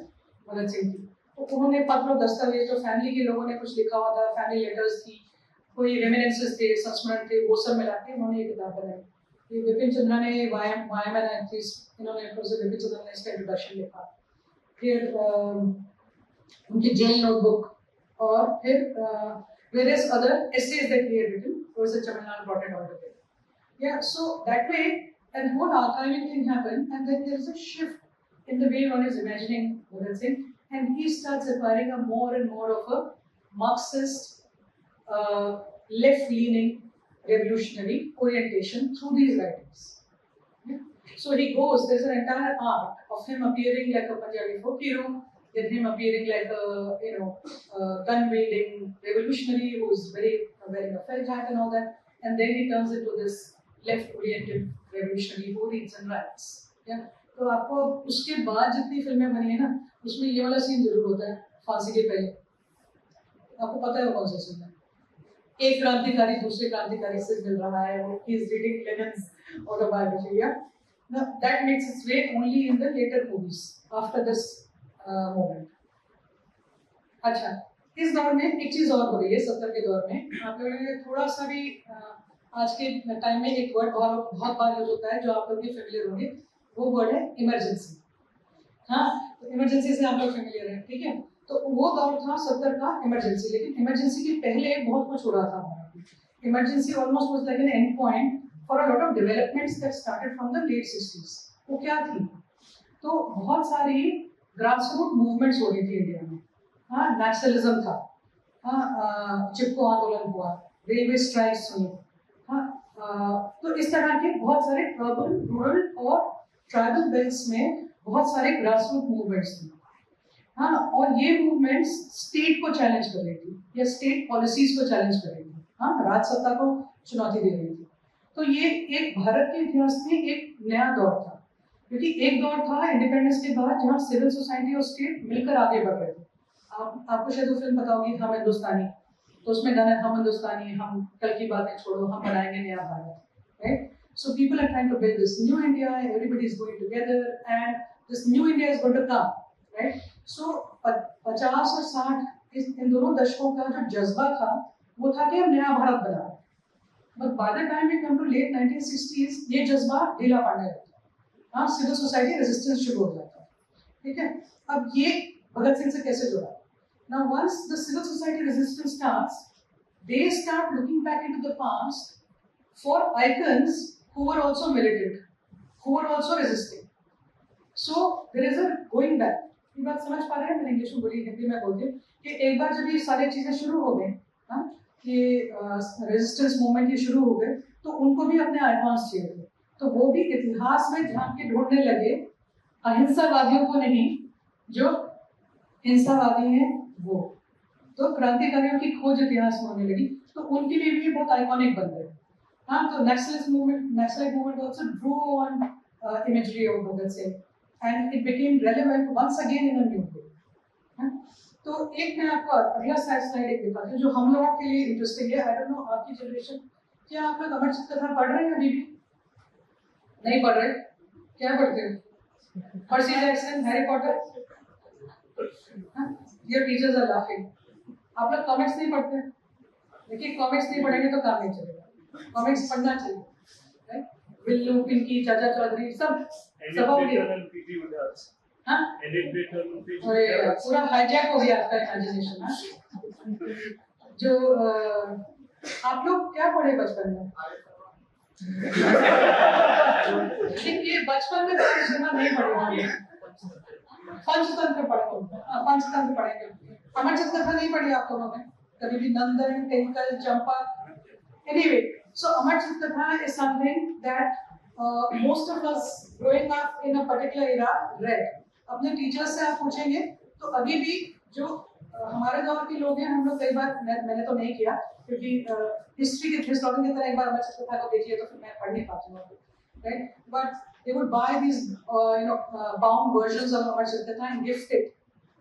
भगत सिंह की, तो उन्होंने पत्र और दस्तावेज जो फैमिली के लोगों ने कुछ लिखा हुआ था, फैमिली लेटर्स थी, कोई रेमिनेंसेस थे, संस्मरण थे, वो सब मिला के उन्होंने ये किताब बनाई. ये विपिन चंद्रा ने वायमन एक्ट्रेस, इन्होंने प्रोफेसर विपिन चंद्रा ने इसका इंट्रोडक्शन लिखा. फिर उनकी जेल नोटबुक, और फिर various other essays that he had written, Professor Chaman Lal brought it all together. So that way and whole archiving thing happened, and then there is a shift in the way one is imagining Bhagat Singh, and he starts acquiring a more and more of a Marxist, left-leaning revolutionary orientation through these writings. Yeah? So he goes, there's an entire arc of him appearing like a Punjabi folk hero, then him appearing like a gun-wielding revolutionary who's wearing a felt hat and all that, and then he turns into this left-oriented revolutionary who reads and writes. Yeah? तो आपको उसके बाद जितनी फिल्में बनी है ना, उसमें ये वाला सीन जरूर होता है फांसी के पहले. आपको पता है वो कौन सा सीन है? एक क्रांतिकारी दूसरे क्रांतिकारी से मिल रहा है, वो he is reading Lenin's autobiography. Yeah? Now, that makes its way only in the later movies after this moment. अच्छा, इस दौर में एक चीज और हो रही है 70 के दौर में. आप लोगों ने थोड़ा सा भी आज के टाइम में एक वर्ड बहुत बार यूज होता है जो आप लोग भी फेमिलियर होंगे, वो वर्ड है इमरजेंसी. हाँ, तो इमरजेंसी से आप लोग फेमिलियर हैं, ठीक है? तो वो दौर था 70 का इमरजेंसी, लेकिन इमरजेंसी के पहले बहुत कुछ हो रहा था हमारा. Emergency almost was like an end point for a lot of developments that started from the late 60s. वो क्या थी? तो बहुत सारी ग्रासरूट मूवमेंट्स हो रही थी इंडिया में. हाँ, नेशनलिज्म था. हाँ, चिपको आंदोलन हुआ, रेलवे स्ट्राइक्स हुई. हाँ, तो इस तरह के बहुत सारे अर्बन, रूरल और ट्राइबल बेल्ट्स में बहुत सारे ग्रासरूट मूवमेंट्स थे. हाँ, और ये मूवमेंट्स स्टेट को चैलेंज कर रही थी या स्टेट पॉलिसीज को चैलेंज कर रही थी. हाँ, राज सत्ता को चुनौती दे रही थी. तो ये एक भारत के इतिहास में एक नया दौर था, क्योंकि एक दौर था इंडिपेंडेंस के बाद जहाँ सिविल सोसाइटी और स्टेट मिलकर आगे बढ़ रहे थे. आपको शायद वो फिल्म पता होगी, हम हिंदुस्तानी. तो उसमें गाना हम हिंदुस्तानी, हम कल की बातें छोड़ो, हम बनाएंगे नया Bharat. Right? So people are trying to build this new India, everybody is going together, and this new India is going to come, right? So 50 और 60 इन दोनों दशकों का जो जज्बा था वो था कि हम नया भारत बना रहे हैं. But by the time we come to late 1960s, ये जज्बा ढीला पड़ने लगता. हाँ, सिविल सोसाइटी रेजिस्टेंस शुरू हो जाता. ठीक है? अब ये भगत सिंह से कैसे जुड़ा? Now once the civil society resistance starts, they start looking back into the past for icons who were also militant, who were also resisting. So there is a going back. ये बात समझ पा रहे हैं? मैंने इंग्लिश में बोली, हिंदी में बोलती हूँ कि एक बार जब ये सारी चीजें शुरू हो गई, हाँ, ये रेजिस्टेंस मूवमेंट ये शुरू हो गए, तो उनको भी अपने आइकॉन्स चाहिए थे. तो वो भी इतिहास में झांक के ढूंढने लगे अहिंसावादियों को नहीं, जो हिंसावादी हैं वो. तो क्रांतिकारियों की खोज इतिहास में होने लगी, तो उनके लिए भी बहुत आइकॉनिक बन गए. हाँ, तो naxalite movement also drew on imagery of Bhagat Singh, and it became relevant once again in a new way. हाँ, तो एक मैं आपको अगला स्लाइड एक दिखाती हूँ जो हम लोगों के लिए इंटरेस्टिंग है. आई डोंट नो आपकी जनरेशन, क्या आप लोग अमरजीत कथा पढ़ रहे हैं अभी भी? नहीं पढ़ रहे? क्या पढ़ते हो? Percy Jackson, Harry Potter? Your teachers are laughing. आप लोग कॉमिक्स नहीं पढ़ते? देखिए, कॉमिक्स नहीं पढ़ेंगे तो काम नहीं चलेगा. कॉमिक्स पढ़ना चाहिए. राइट? विल्लू, पिंकी, चाचा चौधरी, सब हो गया. हाँ? अरे पूरा हाईजैक हो गया आपका इमेजिनेशन. हाँ? जो आप लोग क्या पढ़े बचपन में? ये बचपन में नहीं पढ़े. पंचतंत्र पढ़ेंगे. अमरजीत कथा नहीं पढ़ी आप लोगों ने कभी भी? नंदन, tinkle, Champa. Anyway, so Amarjit Katha is something that most of us growing up in a particular era read. अपने टीचर्स से आप पूछेंगे तो अभी भी जो हमारे दौर के लोग हैं, हम लोग कई बार, मैंने तो नहीं किया क्योंकि हिस्ट्री की तरह एक बार अमरजीत कथा को देख लिया तो फिर मैं पढ़ नहीं पाती हूँ, right? But they would buy these bound versions of Amarjit Katha and gift it,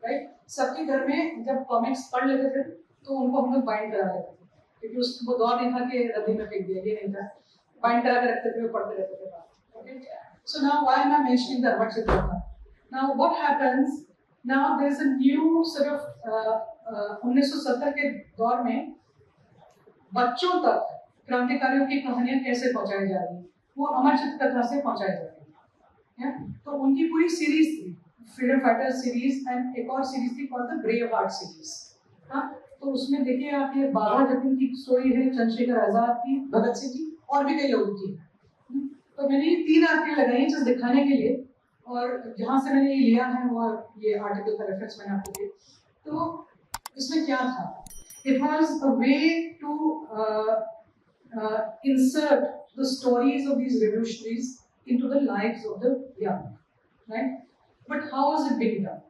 right? सबके घर में जब कॉमिक्स पढ़ लेते थे तो उनको हम लोग बाइंड करा लेते थे, क्योंकि वो दौर नहीं था कि रद्दी में फेंक दिया, ये नहीं था. बाइंड करा के रखते थे, पढ़ते रहते थे. Okay? So now why am I mentioning the Amarjit Katha? Now what happens? Now there is a new sort of 1970 के दौर में बच्चों तक क्रांतिकारियों की कहानियां कैसे पहुंचाई जा रही हैं, वो अमरजीत कथा से पहुंचाई जा रही है. तो उनकी पूरी सीरीज थी, फ्रीडम फाइटर सीरीज, एंड एक और सीरीज थी called the brave heart series. हाँ, तो उसमें देखिए आप, ये बाबा जतीन की स्टोरी है, चंद्रशेखर आजाद की, भगत सिंह की, और भी कई लोगों की. तो तो मैंने ये 3 आर्टिकल लगाई हैं जस्ट दिखाने के लिए, और जहाँ से मैंने ये लिया है वो ये आर्टिकल का रेफरेंस मैंने आपको दिया। तो इसमें क्या था? It was a way to insert the stories of these revolutionaries into the lives of the young, right? But how was it being done?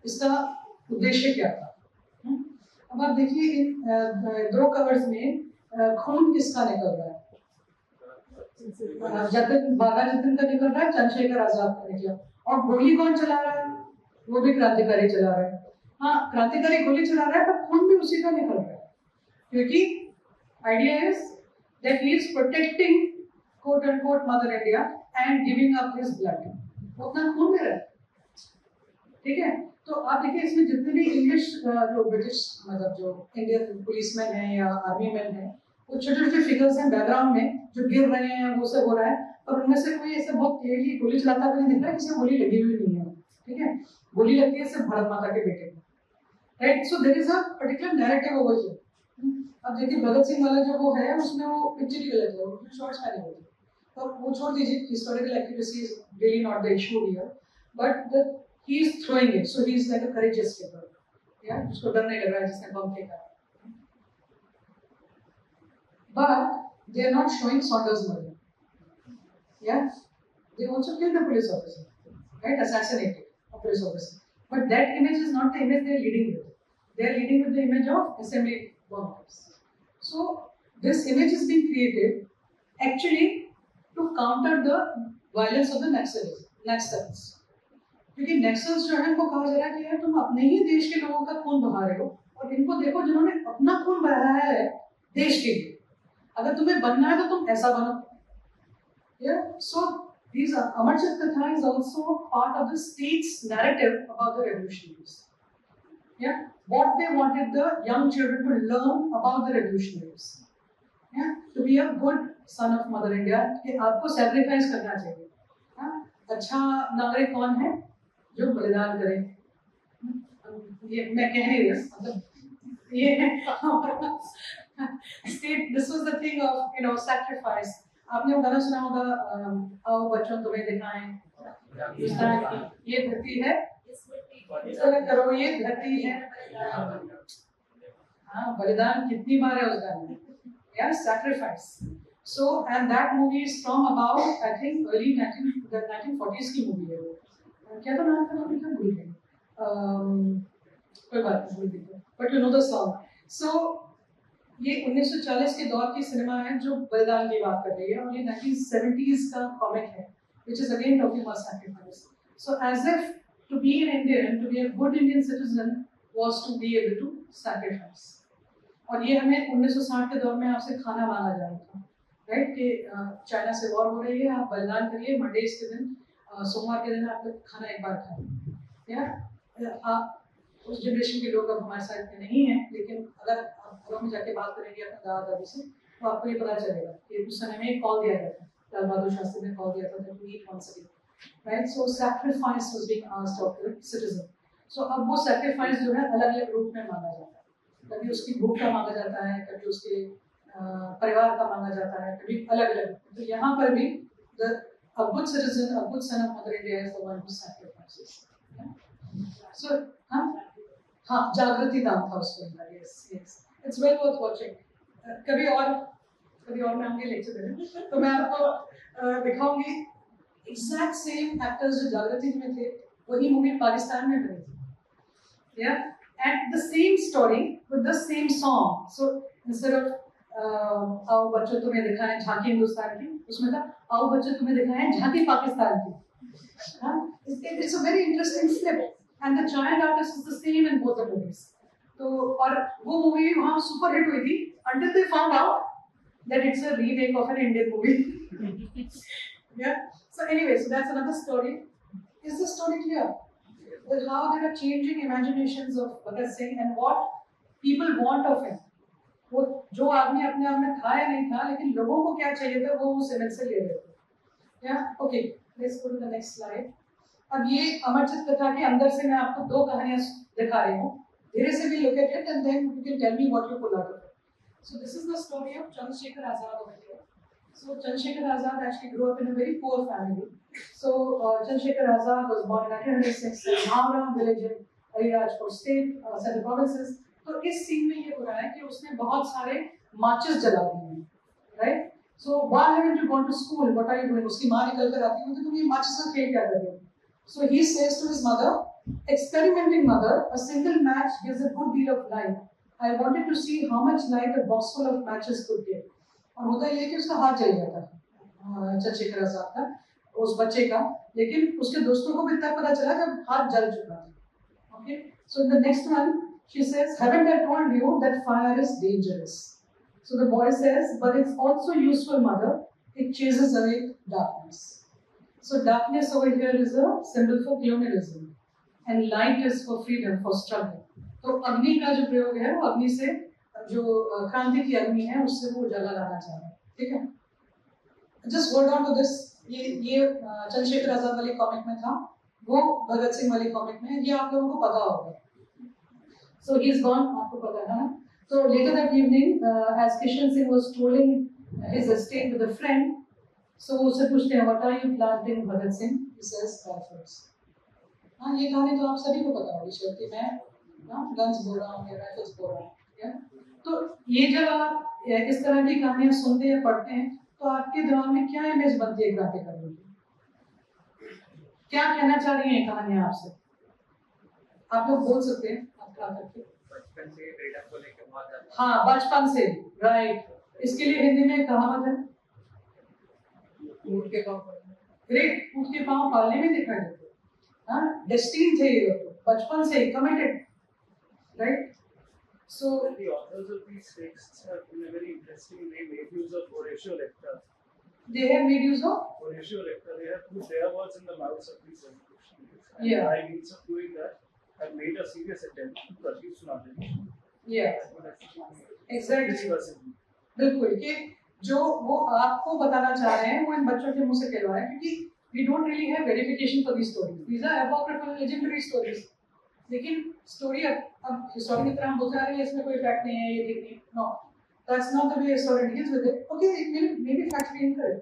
इसका उद्देश्य क्या था? अब आप देखिए इन 2 कवर्स में खून किसका निकल रहा है? बाघा जतिन का निकल रहा है, चंद्रशेखर आजाद का निकला। और गोली कौन चला रहा है? वो भी क्रांतिकारी चला रहा है। हाँ, क्रांतिकारी गोली चला रहा है, पर खून भी उसी का निकल रहा है, क्योंकि idea is that he is protecting quote unquote mother India and giving up his blood. वो अपना खून दे रहा है, ठीक है? तो आप देखिए इसमें जितने भी इंग्लिश जो ब्रिटिश मतलब जो इंडियन पुलिसमैन हैं या आर्मी मैन हैं, वो छोटे छोटे फिगर्स हैं बैकग्राउंड में जो गिर रहे हैं, वो सब हो रहा है, और उनमें से कोई ऐसा बहुत क्लियरली गोली चलाता हुआ नहीं दिख रहा है, किसी गोली लगी हुई नहीं है, ठीक है? गोली लगती है सिर्फ भारत माता के बेटे को, right? So there is a particular narrative over here. अब देखिए भगत सिंह वाला जो वो है उसमें वो पिक्चर ही गलत है, उसमें शॉर्ट्स पहने हुए थे, तो वो छोड़ दीजिए, historical accuracy is really not the issue here, but the he is throwing it, so he is like a courageous figure, yeah, जिसको डर नहीं लग रहा है, जिसने बम फेंका। But they are not showing Saunders murder, yeah, they also killed the police officer, right, assassinated a police officer, but that image is not the image they are leading with. They are leading with the image of assembly bombers. So this image is being created actually to counter the violence of the Naxals. क्योंकि Naxals जो है उनको कहा जा रहा है कि यार तुम अपने ही देश के लोगों का खून बहा रहे हो, और इनको देखो जिन्होंने अपना खून बहाया है देश के लिए, अगर तुम्हें बनना है तो तुम ऐसा बनो। Yeah, so these Amar Chit Katha is also part of the state's narrative about the revolutionaries. Yeah, what they wanted the young children to learn about the revolutionaries. Yeah, to be a good son of Mother India, कि आपको sacrifice करना चाहिए। हाँ, अच्छा नागरिक कौन है? जो बलिदान करे। ये मैं कह नहीं रही, मतलब ये state, this was the thing of you know sacrifice. आपने वो गाना सुना होगा, आओ बच्चों तुम्हें दिखाएं हिंदुस्तान की ये धरती है, इसको करो ये धरती है। हाँ, बलिदान कितनी बार है उस गाने में, यार sacrifice. So and that movie is from about I think early 1940s की मूवी है वो। क्या तो नाम था, मूवी का भूल गई, कोई बात नहीं, भूल गई, but you know the song. So ये 1940 के दौर की सिनेमा है जो बलिदान की बात कर रही है, और ये 1970s का कॉमिक है which is again talking about sacrifice. So as if to be an Indian, to be a good Indian citizen was to be able to sacrifice. और ये हमें 1960 के दौर में आपसे खाना मांगा जा रहा था, राइट, कि चाइना से वॉर हो रही है, आप बलिदान करिए, मंडेज के दिन, सोमवार के दिन आप लोग खाना एक बार खाएं। या आप उस जनरेशन के लोग अब हमारे साथ में नहीं हैं, लेकिन अगर आप घरों में जाके बात करेंगे अपने दादा दादी से, तो आपको ये पता चलेगा कि उस समय में कॉल दिया गया था, लाल बहादुर शास्त्री ने कॉल दिया था to eat once a day, right? So sacrifice was being asked of the citizen. So अब वो सैक्रिफाइस जो है अलग अलग रूप में मांगा जाता है, कभी उसकी भूख का मांगा जाता है, कभी उसके परिवार का मांगा जाता है, कभी अलग अलग। तो यहाँ पर भी a good citizen, a good son of Mother India is the one who sacrifices. So हाँ, जागृति नाम था उस फिल्म का। Yes, yes, it's well worth watching. कभी और मैं आऊँगी लेक्चर देने, तो मैं आपको दिखाऊंगी exact same actors जो जागृति में थे, वही मूवी पाकिस्तान में बनी थी। Yeah, and the same story with the same song. So instead of आओ बच्चों तुम्हें दिखाएं झांकी हिंदुस्तान की, उसमें था आओ बच्चों तुम्हें दिखाएं झांकी पाकिस्तान की। It's a very interesting flip, and the child artist is the same in both the movies. तो और वो मूवी वहाँ सुपर हिट हुई थी until they found out that it's a remake of an Indian movie. Yeah. So anyway, so that's another story. Is the story clear? With how there are changing imaginations of Bhagat Singh and what people want of him. वो जो आदमी अपने आप में था या नहीं था, लेकिन लोगों को क्या चाहिए था वो उस इमेज से ले रहे थे। या okay, let's go to the next slide. अब ये अमर चित कथा के अंदर से मैं आपको 2 कहानियां दिखा रही हूँ, धीरे से भी look at it and then you can tell me what you pull out of it. So this is the story of Chandrashekhar Azad over here. So Chandrasekhar Azad actually grew up in a very poor family. So Chandrasekhar Azad was born in 1906 in Havra village in Alirajpur state, Central Provinces. तो इस scene में ये हो रहा है कि उसने बहुत सारे माचिस जला दिए हैं, right? So why haven't you gone to school? What are you doing? उसकी माँ निकल कर आती है तो तुम ये माचिस का खेल क्या कर रहे हो? So he says to his mother, experimenting mother, a single match gives a good deal of light. I wanted to see how much light a box full of matches could give. और होता ये कि उसका हाथ जल गया था चंद्रशेखर आजाद का, उस बच्चे का, लेकिन उसके दोस्तों को भी तब पता चला जब हाथ जल चुका था. Okay, so in the next one she says, haven't I told you that fire is dangerous? So the boy says, but it's also useful mother, it chases away darkness. So darkness over here is a symbol for colonialism and light is for freedom, for struggle. तो अग्नि का जो प्रयोग है वो अग्नि से जो क्रांति की अग्नि है उससे वो उजाला लाना चाह रहे हैं. ठीक है, just hold on to this. ये चंद्रशेखर आजाद वाली कॉमिक में था, वो भगत सिंह वाली कॉमिक में, ये आप लोगों को पता होगा. सो ही इज गॉन, आपको पता है ना. So later that evening, as Kishan Singh was strolling his estate with a friend, so उससे पूछते हैं, what are you planting, Bhagat Singh? He says, rifles. हाँ, ये कहानी तो आप सभी को पता होगी शायद कि मैं गन्स बोल रहा हूँ या राइफल्स बोल रहा हूँ. तो ये जब आप इस तरह की कहानियां सुनते या पढ़ते हैं तो आपके दिमाग में क्या इमेज बनती है क्रांति करने की? क्या कहना चाह रही हैं कहानियां आपसे? आप लोग बोल सकते हैं बचपन से फ्रीडम को लेकर बहुत ज्यादा. हाँ, बचपन से, राइट. इसके लिए हिंदी में कहावत है, ऊँट के पाँव ग्रेट, ऊँट के पाँव पालने में दिखाई देते. हाँ, डेस्टिन थे ये लोग, बचपन से committed, right. So the authors of these texts have, in a very interesting way, made use of Horatio Lecter. They have made use of Horatio Lecter. They have put their words in the mouths of these revolutionaries. And by means of doing that, have made a serious attempt to produce knowledge. Yeah, exactly. बिल्कुल, कि जो वो आपको बताना चाह रहे हैं वो इन बच्चों के मुंह से कहलवा रहे हैं, क्योंकि we don't really have verification for these stories. These are apocryphal, legendary stories. लेकिन स्टोरी अब हिस्टोरी की तरह हम बोलते आ रहे हैं इसमें कोई फैक्ट नहीं है, ये ठीक नहीं. No, that's not the way historian deals with it. Okay, it may be factually incorrect,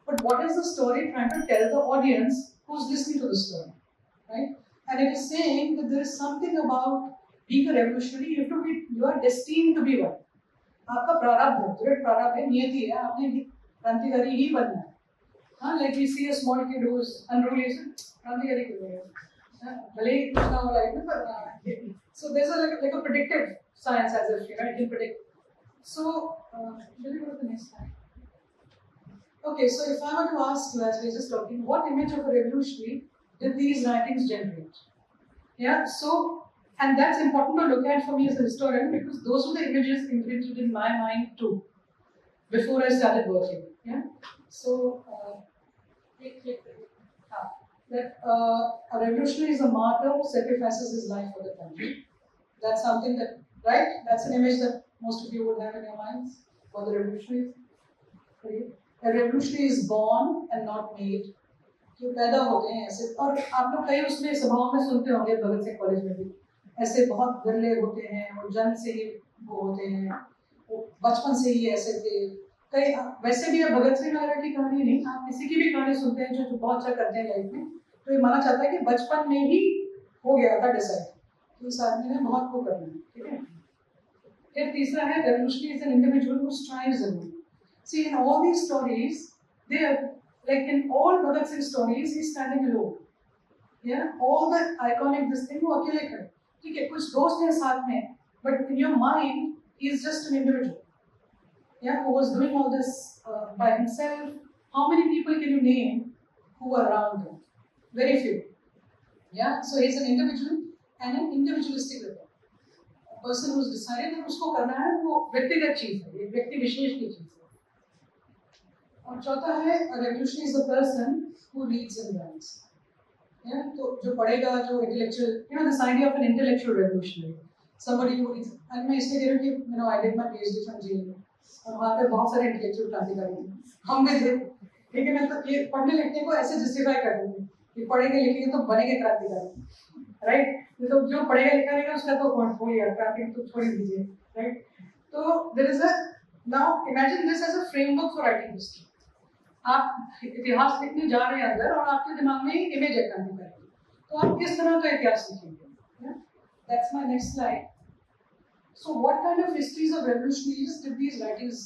but what is the story trying to tell the audience who is listening to the story, right? And it is saying that there is something about being a revolutionary, you are destined to be one. आपका प्रारब्ध है, दृढ़ प्रारब्ध है, नियति है, आपने क्रांतिकारी ही बनना है. हाँ, like we see a small kid who is unruly, क्रांतिकारी क्यों है? भले ही कुछ ना हो लाइफ में, पर so there's like a predictive science, as if you know it can predict. So shall we go to the next slide? Okay, so if I were to ask you, as we're just talking, what image of a revolutionary did these writings generate? Yeah, so and that's important to look at for me as a historian, because those were the images imprinted in my mind too before I started working. Yeah, so that a revolutionary is a martyr who sacrifices his life for the country. That's something that, right? That's an image that most of you would have in your minds for the revolutionaries. A revolutionary is born and not made. जो पैदा होते हैं ऐसे, और आप लोग कई उसमें सभाओं में सुनते होंगे, भगत सिंह कॉलेज में भी ऐसे बहुत बिरले होते हैं, वो जन्म से ही वो होते हैं, वो बचपन से ही ऐसे थे. कई वैसे भी भगत सिंह वगैरह की कहानी नहीं, आप किसी की भी कहानी सुनते हैं जो बहुत अच्छा करते हैं लाइफ में, तो ये माना जाता है कि बचपन में ही हो गया था डिसाइड कि इस आदमी ने बहुत को करना है. ठीक है. फिर तीसरा है, revolutionary is an individual who strives alone. See in all these stories, they are like in all Bhagat Singh stories he is standing alone. या all the iconic this thing, वो अकेले खड़े. ठीक है, कुछ दोस्त हैं साथ में, but in your mind he is just an individual. Yeah, who was doing all this by himself. How many people can you name who were around him? Very few. Yeah, so he's an individual and an individualistic rebel. A person who's decided that उसको करना है, वो व्यक्तिगत चीज है, ये व्यक्ति विशेष की चीज है. और चौथा है, a revolutionary is a person who reads and writes. Yeah, तो जो पढ़ेगा, जो intellectual, you know, this idea of an intellectual revolutionary, somebody who reads. And मैं इसलिए कह रही हूँ कि you know I did my PhD from JNU. और वहाँ पे बहुत सारे इंटेलेक्चुअल क्रांतिकारी थे, हम भी थे. ठीक है, मैं तो ये पढ़ने लिखने को ऐसे जस्टिफाई करती थी कि पढ़ेंगे लिखेंगे तो बनेंगे क्रांतिकारी, राइट? तो जो पढ़ेगा लिखा रहेगा उसका तो हो गया क्रांति, तो छोड़ दीजिए, राइट? तो there is a now imagine this as a framework for writing history. आप इतिहास लिखने जा रहे हैं अंदर और आपके दिमाग में इमेज है क्रांतिकारी की, तो आप किस तरह का इतिहास लिखेंगे? That's my next slide. So what kind of histories of revolutionaries did these writers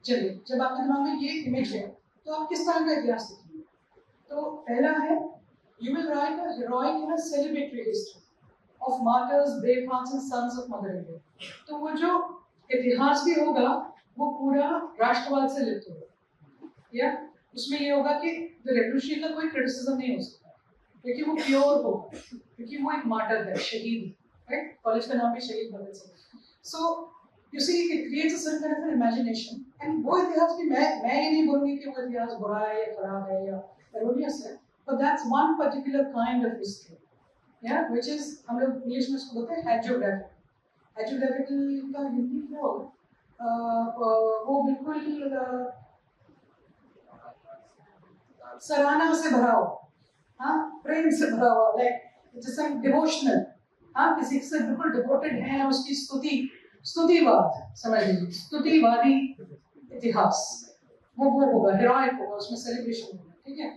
generate? जब आपके दिमाग में ये इमेज है तो आप किस तरह का इतिहास लिखेंगे? तो पहला है, you will write a heroic and a celebratory history of martyrs, brave hearts and sons of Mother India. तो वो जो इतिहास भी होगा वो पूरा राष्ट्रवाद से लिप्त होगा, या उसमें ये होगा कि रेवोल्यूशन का कोई क्रिटिसिज्म नहीं हो सकता क्योंकि वो प्योर होगा, क्योंकि वो एक मार्टर है, शहीद, राइट? कॉलेज का नाम भी शहीद Bhagat Singh. So you see it creates a certain kind of imagination, and वो इतिहास भी मैं ये नहीं बोलूंगी कि वो इतिहास बुरा है या खराब है या erroneous है, but that's one particular kind of history, yeah, which is हम लोग इंग्लिश में उसको बोलते हैं hagiographical. Hagiographical का हिंदी क्या होगा? वो बिल्कुल सराहना से भरा हो, हाँ, प्रेम से भरा हुआ, लाइक जैसे डिवोशनल, हाँ, किसी से बिल्कुल डिवोटेड है, उसकी स्तुतिवाद समझ लीजिए, स्तुतिवादी इतिहास, वो होगा, हेरोइक होगा, उसमें सेलिब्रेशन होगा, ठीक है।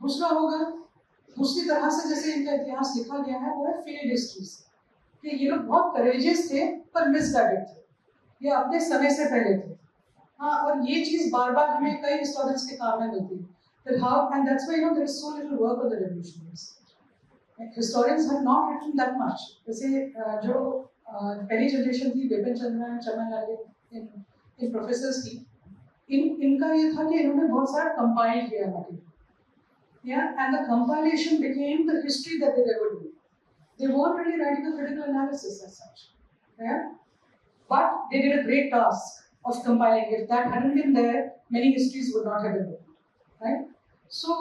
दूसरा होगा, दूसरी तरह से जैसे इनका इतिहास लिखा गया है वो है फेड हिस्ट्रीज, कि ये लोग बहुत करेजियस थे पर मिसगाइडेड थे, ये अपने समय से पहले थे, हाँ, और ये चीज बार बार हमें कई हिस्टोरियंस के काम में मिलती है। That how, and that's why there is so little work on the revolutionaries. Historians have not written that much. जैसे जो पहली जनरेशन थी Bipin Chandra and Chaman in professors की, इनका ये था कि इन्होंने बहुत सारा कंपाइल किया material, yeah, and the compilation became the history that they were doing. They weren't really writing a critical analysis as such, yeah, but they did a great task of compiling. If that hadn't been there, many histories would not have been written, right? So,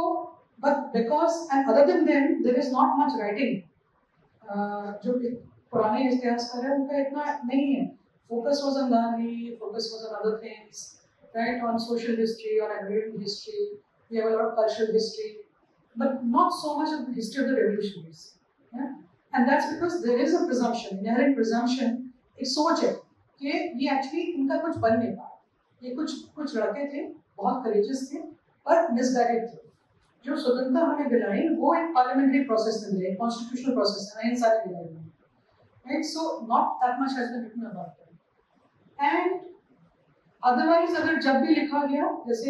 but because, and other than them, there is not much writing. जो पुराने इतिहासकार हैं उनका इतना नहीं है. Focus was on Gandhi, focus was on other things, right? On social history, on agrarian history. We have a lot of cultural history, but not so much of the history of the revolutionaries. Yeah? And that's because there is a presumption, inherent presumption, एक सोच है कि ये actually इनका कुछ बन नहीं पाया. ये कुछ लड़के थे, बहुत courageous थे, पर मिसगाइडेड थे. जो स्वतंत्रता हमें दिलाई वो एक पार्लियामेंट्री प्रोसेस में दिलाई, कॉन्स्टिट्यूशनल प्रोसेस में, इन सारे दिलाई, right? So not that much has been written about that. And otherwise अगर जब भी लिखा गया, जैसे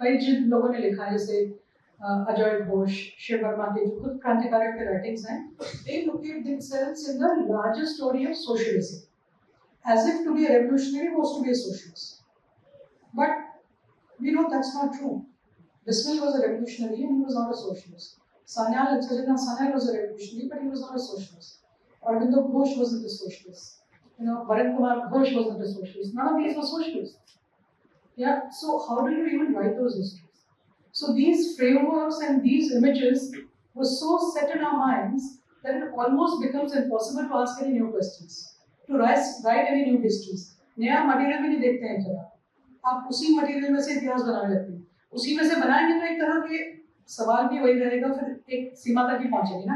कई जिन लोगों ने लिखा, जैसे अजय घोष, शिव वर्मा के जो खुद क्रांतिकारी के राइटिंग्स हैं, they locate themselves in the larger story of socialism, as if to be a revolutionary was to be a socialist. But we know that's not true. Bismil was a revolutionary and he was not a socialist. Satyendranath Sanyal was a revolutionary, but he was not a socialist. Aurobindo Ghosh wasn't a socialist. Bharat Kumar Ghosh wasn't a socialist. None of these were socialists. Yeah. So how do you even write those histories? So these frameworks and these images were so set in our minds that it almost becomes impossible to ask any new questions, to write any new histories. नया material भी नहीं देखते हैं जरा. आप उसी material में से इतिहास बनाने लगते हैं. उसी में से बनाएंगे तो एक तरह के सवाल भी वही रहेगा, फिर एक सीमा तक ही पहुंचेगी ना,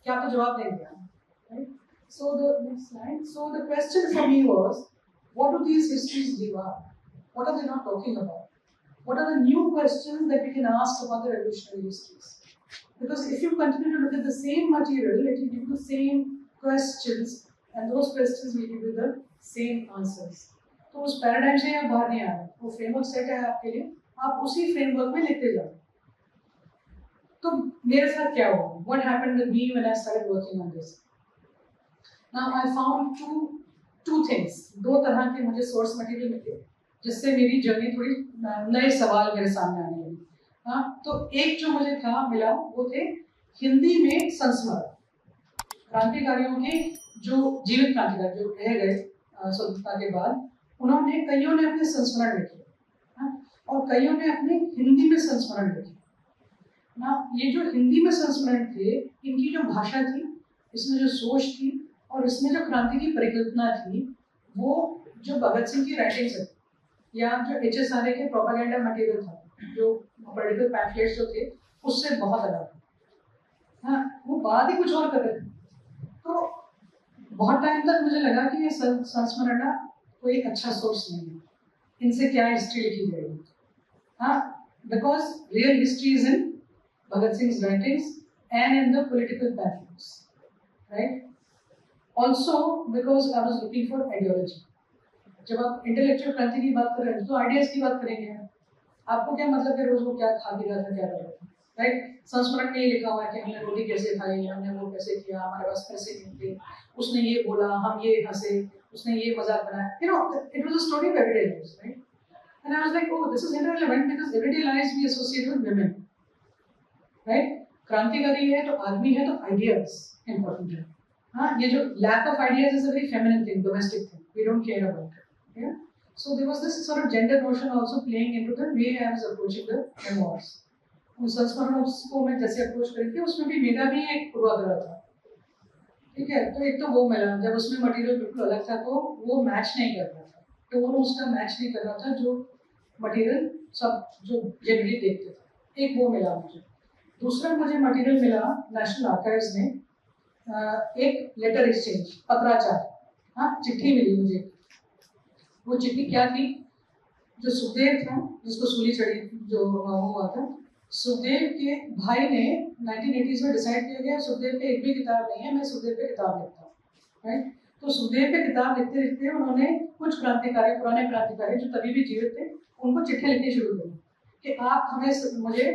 क्या तो जवाब नहीं दिया, right? So the next slide. So the question for me was, what do these histories give us? What are they not talking about? What are the new questions that we can ask about the revolutionary histories? Because if you continue to look at the same material, it will give you the same questions, and those questions will give you the same answers. तो उस paradigm से आप बाहर नहीं आ रहे, वो framework set है आपके लिए, आप उसी फ्रेमवर्क में लिखते जाओ. तो मेरे साथ क्या हुआ? What happened with me when I started working on this? Now I found two things. दो तरह के मुझे सोर्स मटेरियल मिले जिससे मेरी जर्नी थोड़ी नए सवाल मेरे सामने आने लगे. हाँ, तो एक जो मुझे मिला वो थे हिंदी में संस्मरण, क्रांतिकारियों के जो जीवित क्रांतिकारी जो रह गए स्वतंत्रता के बाद, कईयों ने अपने संस्मरण लिखे, और कईयों ने अपने हिंदी में संस्मरण लिखे ना. ये जो हिंदी में संस्मरण थे, इनकी जो भाषा थी, इसमें जो सोच थी, और इसमें जो क्रांति की परिकल्पना थी, वो जो भगत सिंह की राइटिंग्स है या जो HSRA के प्रोपेगेंडा मटेरियल था, जो पॉलिटिकल पैम्फलेट्स जो थे, उससे बहुत अलग था. हाँ, वो बात ही कुछ और कर रहे थे. तो बहुत टाइम तक मुझे लगा कि ये संस्मरण कोई अच्छा सोर्स नहीं है, इनसे क्या हिस्ट्री लिखी जाएगी। हाँ, because real history is in Bhagat Singh writings and in the political pamphlets, right. Also because I was looking for ideology. जब आप इंटेलेक्चुअल क्रांति की बात कर रहे हैं तो आइडियाज की बात करेंगे। आपको क्या मतलब है रोज वो क्या खा पी रहा था, क्या कर रहा था, राइट। संस्मरण में ये लिखा हुआ है कि हमने रोटी कैसे खाई, हमने वो कैसे किया, हमारे पास पैसे नहीं थे, उसने ये बोला, हम ये हंसे, उसने ये मजाक बनाया, you know, it was a story of everyday life, right. And I was like, oh, this is irrelevant because everyday lives we associate with women, right. क्रांतिकारी है तो आदमी है तो आइडियाज इंपॉर्टेंट है। हाँ, ये जो lack of ideas is a very feminine thing, domestic thing, we don't care about it, yeah. So there was this sort of gender notion also playing into the way I was approaching the memoirs. उस संस्मरण को मैं जैसे approach करी थी उसमें भी मेरा भी एक पूर्वाग्रह था, ठीक है। तो एक तो वो मिला, जब उसमें मटेरियल बिल्कुल अलग था तो वो मैच नहीं कर रहा था, टोन उसका मैच नहीं कर रहा था जो मटेरियल सब जो जनरली देखते थे, एक वो मिला मुझे। दूसरा मुझे मटेरियल मिला नेशनल आर्काइव्स में, एक लेटर एक्सचेंज, पत्राचार, हाँ, चिट्ठी मिली मुझे। वो चिट्ठी क्या थी, जो सुखदेव था जिसको सूली चढ़ी जो हुआ था, सुखदेव के भाई ने 1980s में डिसाइड किया गया सुखदेव पे एक भी किताब नहीं है, मैं सुखदेव पे किताब लिखता हूँ, राइट। तो सुखदेव पे किताब लिखते लिखते उन्होंने कुछ क्रांतिकारी, पुराने क्रांतिकारी जो तभी भी जीवित थे, उनको चिट्ठी लिखनी शुरू करी कि आप हमें मुझे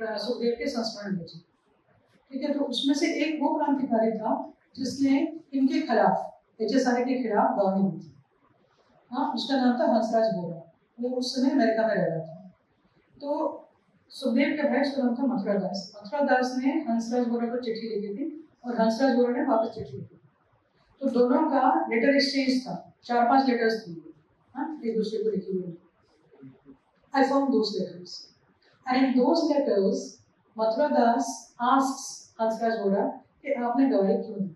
सुखदेव के संस्मरण भेजें, ठीक है। तो उसमें से एक वो क्रांतिकारी था जिसने इनके खिलाफ, HSRA के खिलाफ गवाही दी थी। हाँ, उसका नाम था हंसराज बोरा, वो उस समय अमेरिका में रह रहा था। तो सुखदेव के भाई उसका नाम था मथुरा दास। मथुरा दास ने हंसराज बोरा को चिट्ठी लिखी थी और हंसराज बोरा ने वापस चिट्ठी लिखी। तो दोनों का लेटर एक्सचेंज था, 4-5 लेटर्स थे, हाँ, एक दूसरे को लिखी हुई। I found those letters, and in those letters, Mathura Das asks Hansraj बोरा कि आपने गवाही क्यों दी।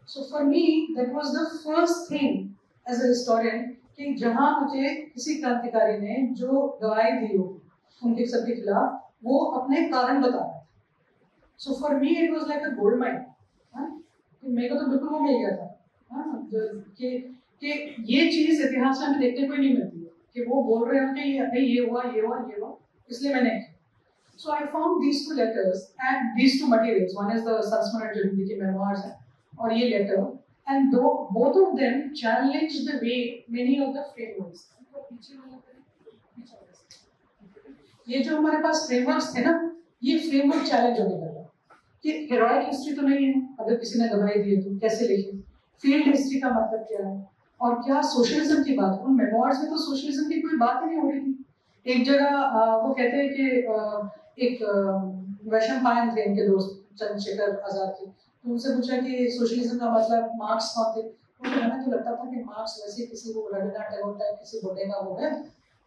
So for me, that was the first thing as a historian कि जहाँ मुझे किसी क्रांतिकारी ने जो गवाही दी हो उनके सबके खिलाफ, वो अपने कारण बता रहा था। So for me it was like a gold mine, मेरे को तो बिल्कुल वो मिल गया था, हाँ, कि ये चीज इतिहास में हमें देखने को ही नहीं मिलती है कि वो बोल रहे हो कि ये हुआ, ये हुआ, ये हुआ, इसलिए मैंने। So I found these two letters and these two materials. One is the संस्मरण जो हिंदी के memoirs है, और ये letter, and both of them challenge the way many of the frameworks. ये जो हमारे पास frameworks थे ना, ये framework challenge होने लगा कि heroic history तो नहीं है, अगर किसी ने गवाही दी है तो कैसे लिखे, field history का मतलब क्या है, और क्या socialism की बात, उन memoirs में तो socialism की कोई बात ही नहीं हो रही थी। एक जगह वो कहते हैं कि एक वैशम पायन थे इनके दोस्त चंद्रशेखर आजाद के, तो उनसे पूछा कि सोशलिज्म का मतलब मार्क्स कौन थे। तो हमें तो लगता था कि मार्क्स वैसे किसी को रविन्द्रनाथ टैगोर टाइप किसी बुढ़े का वो है,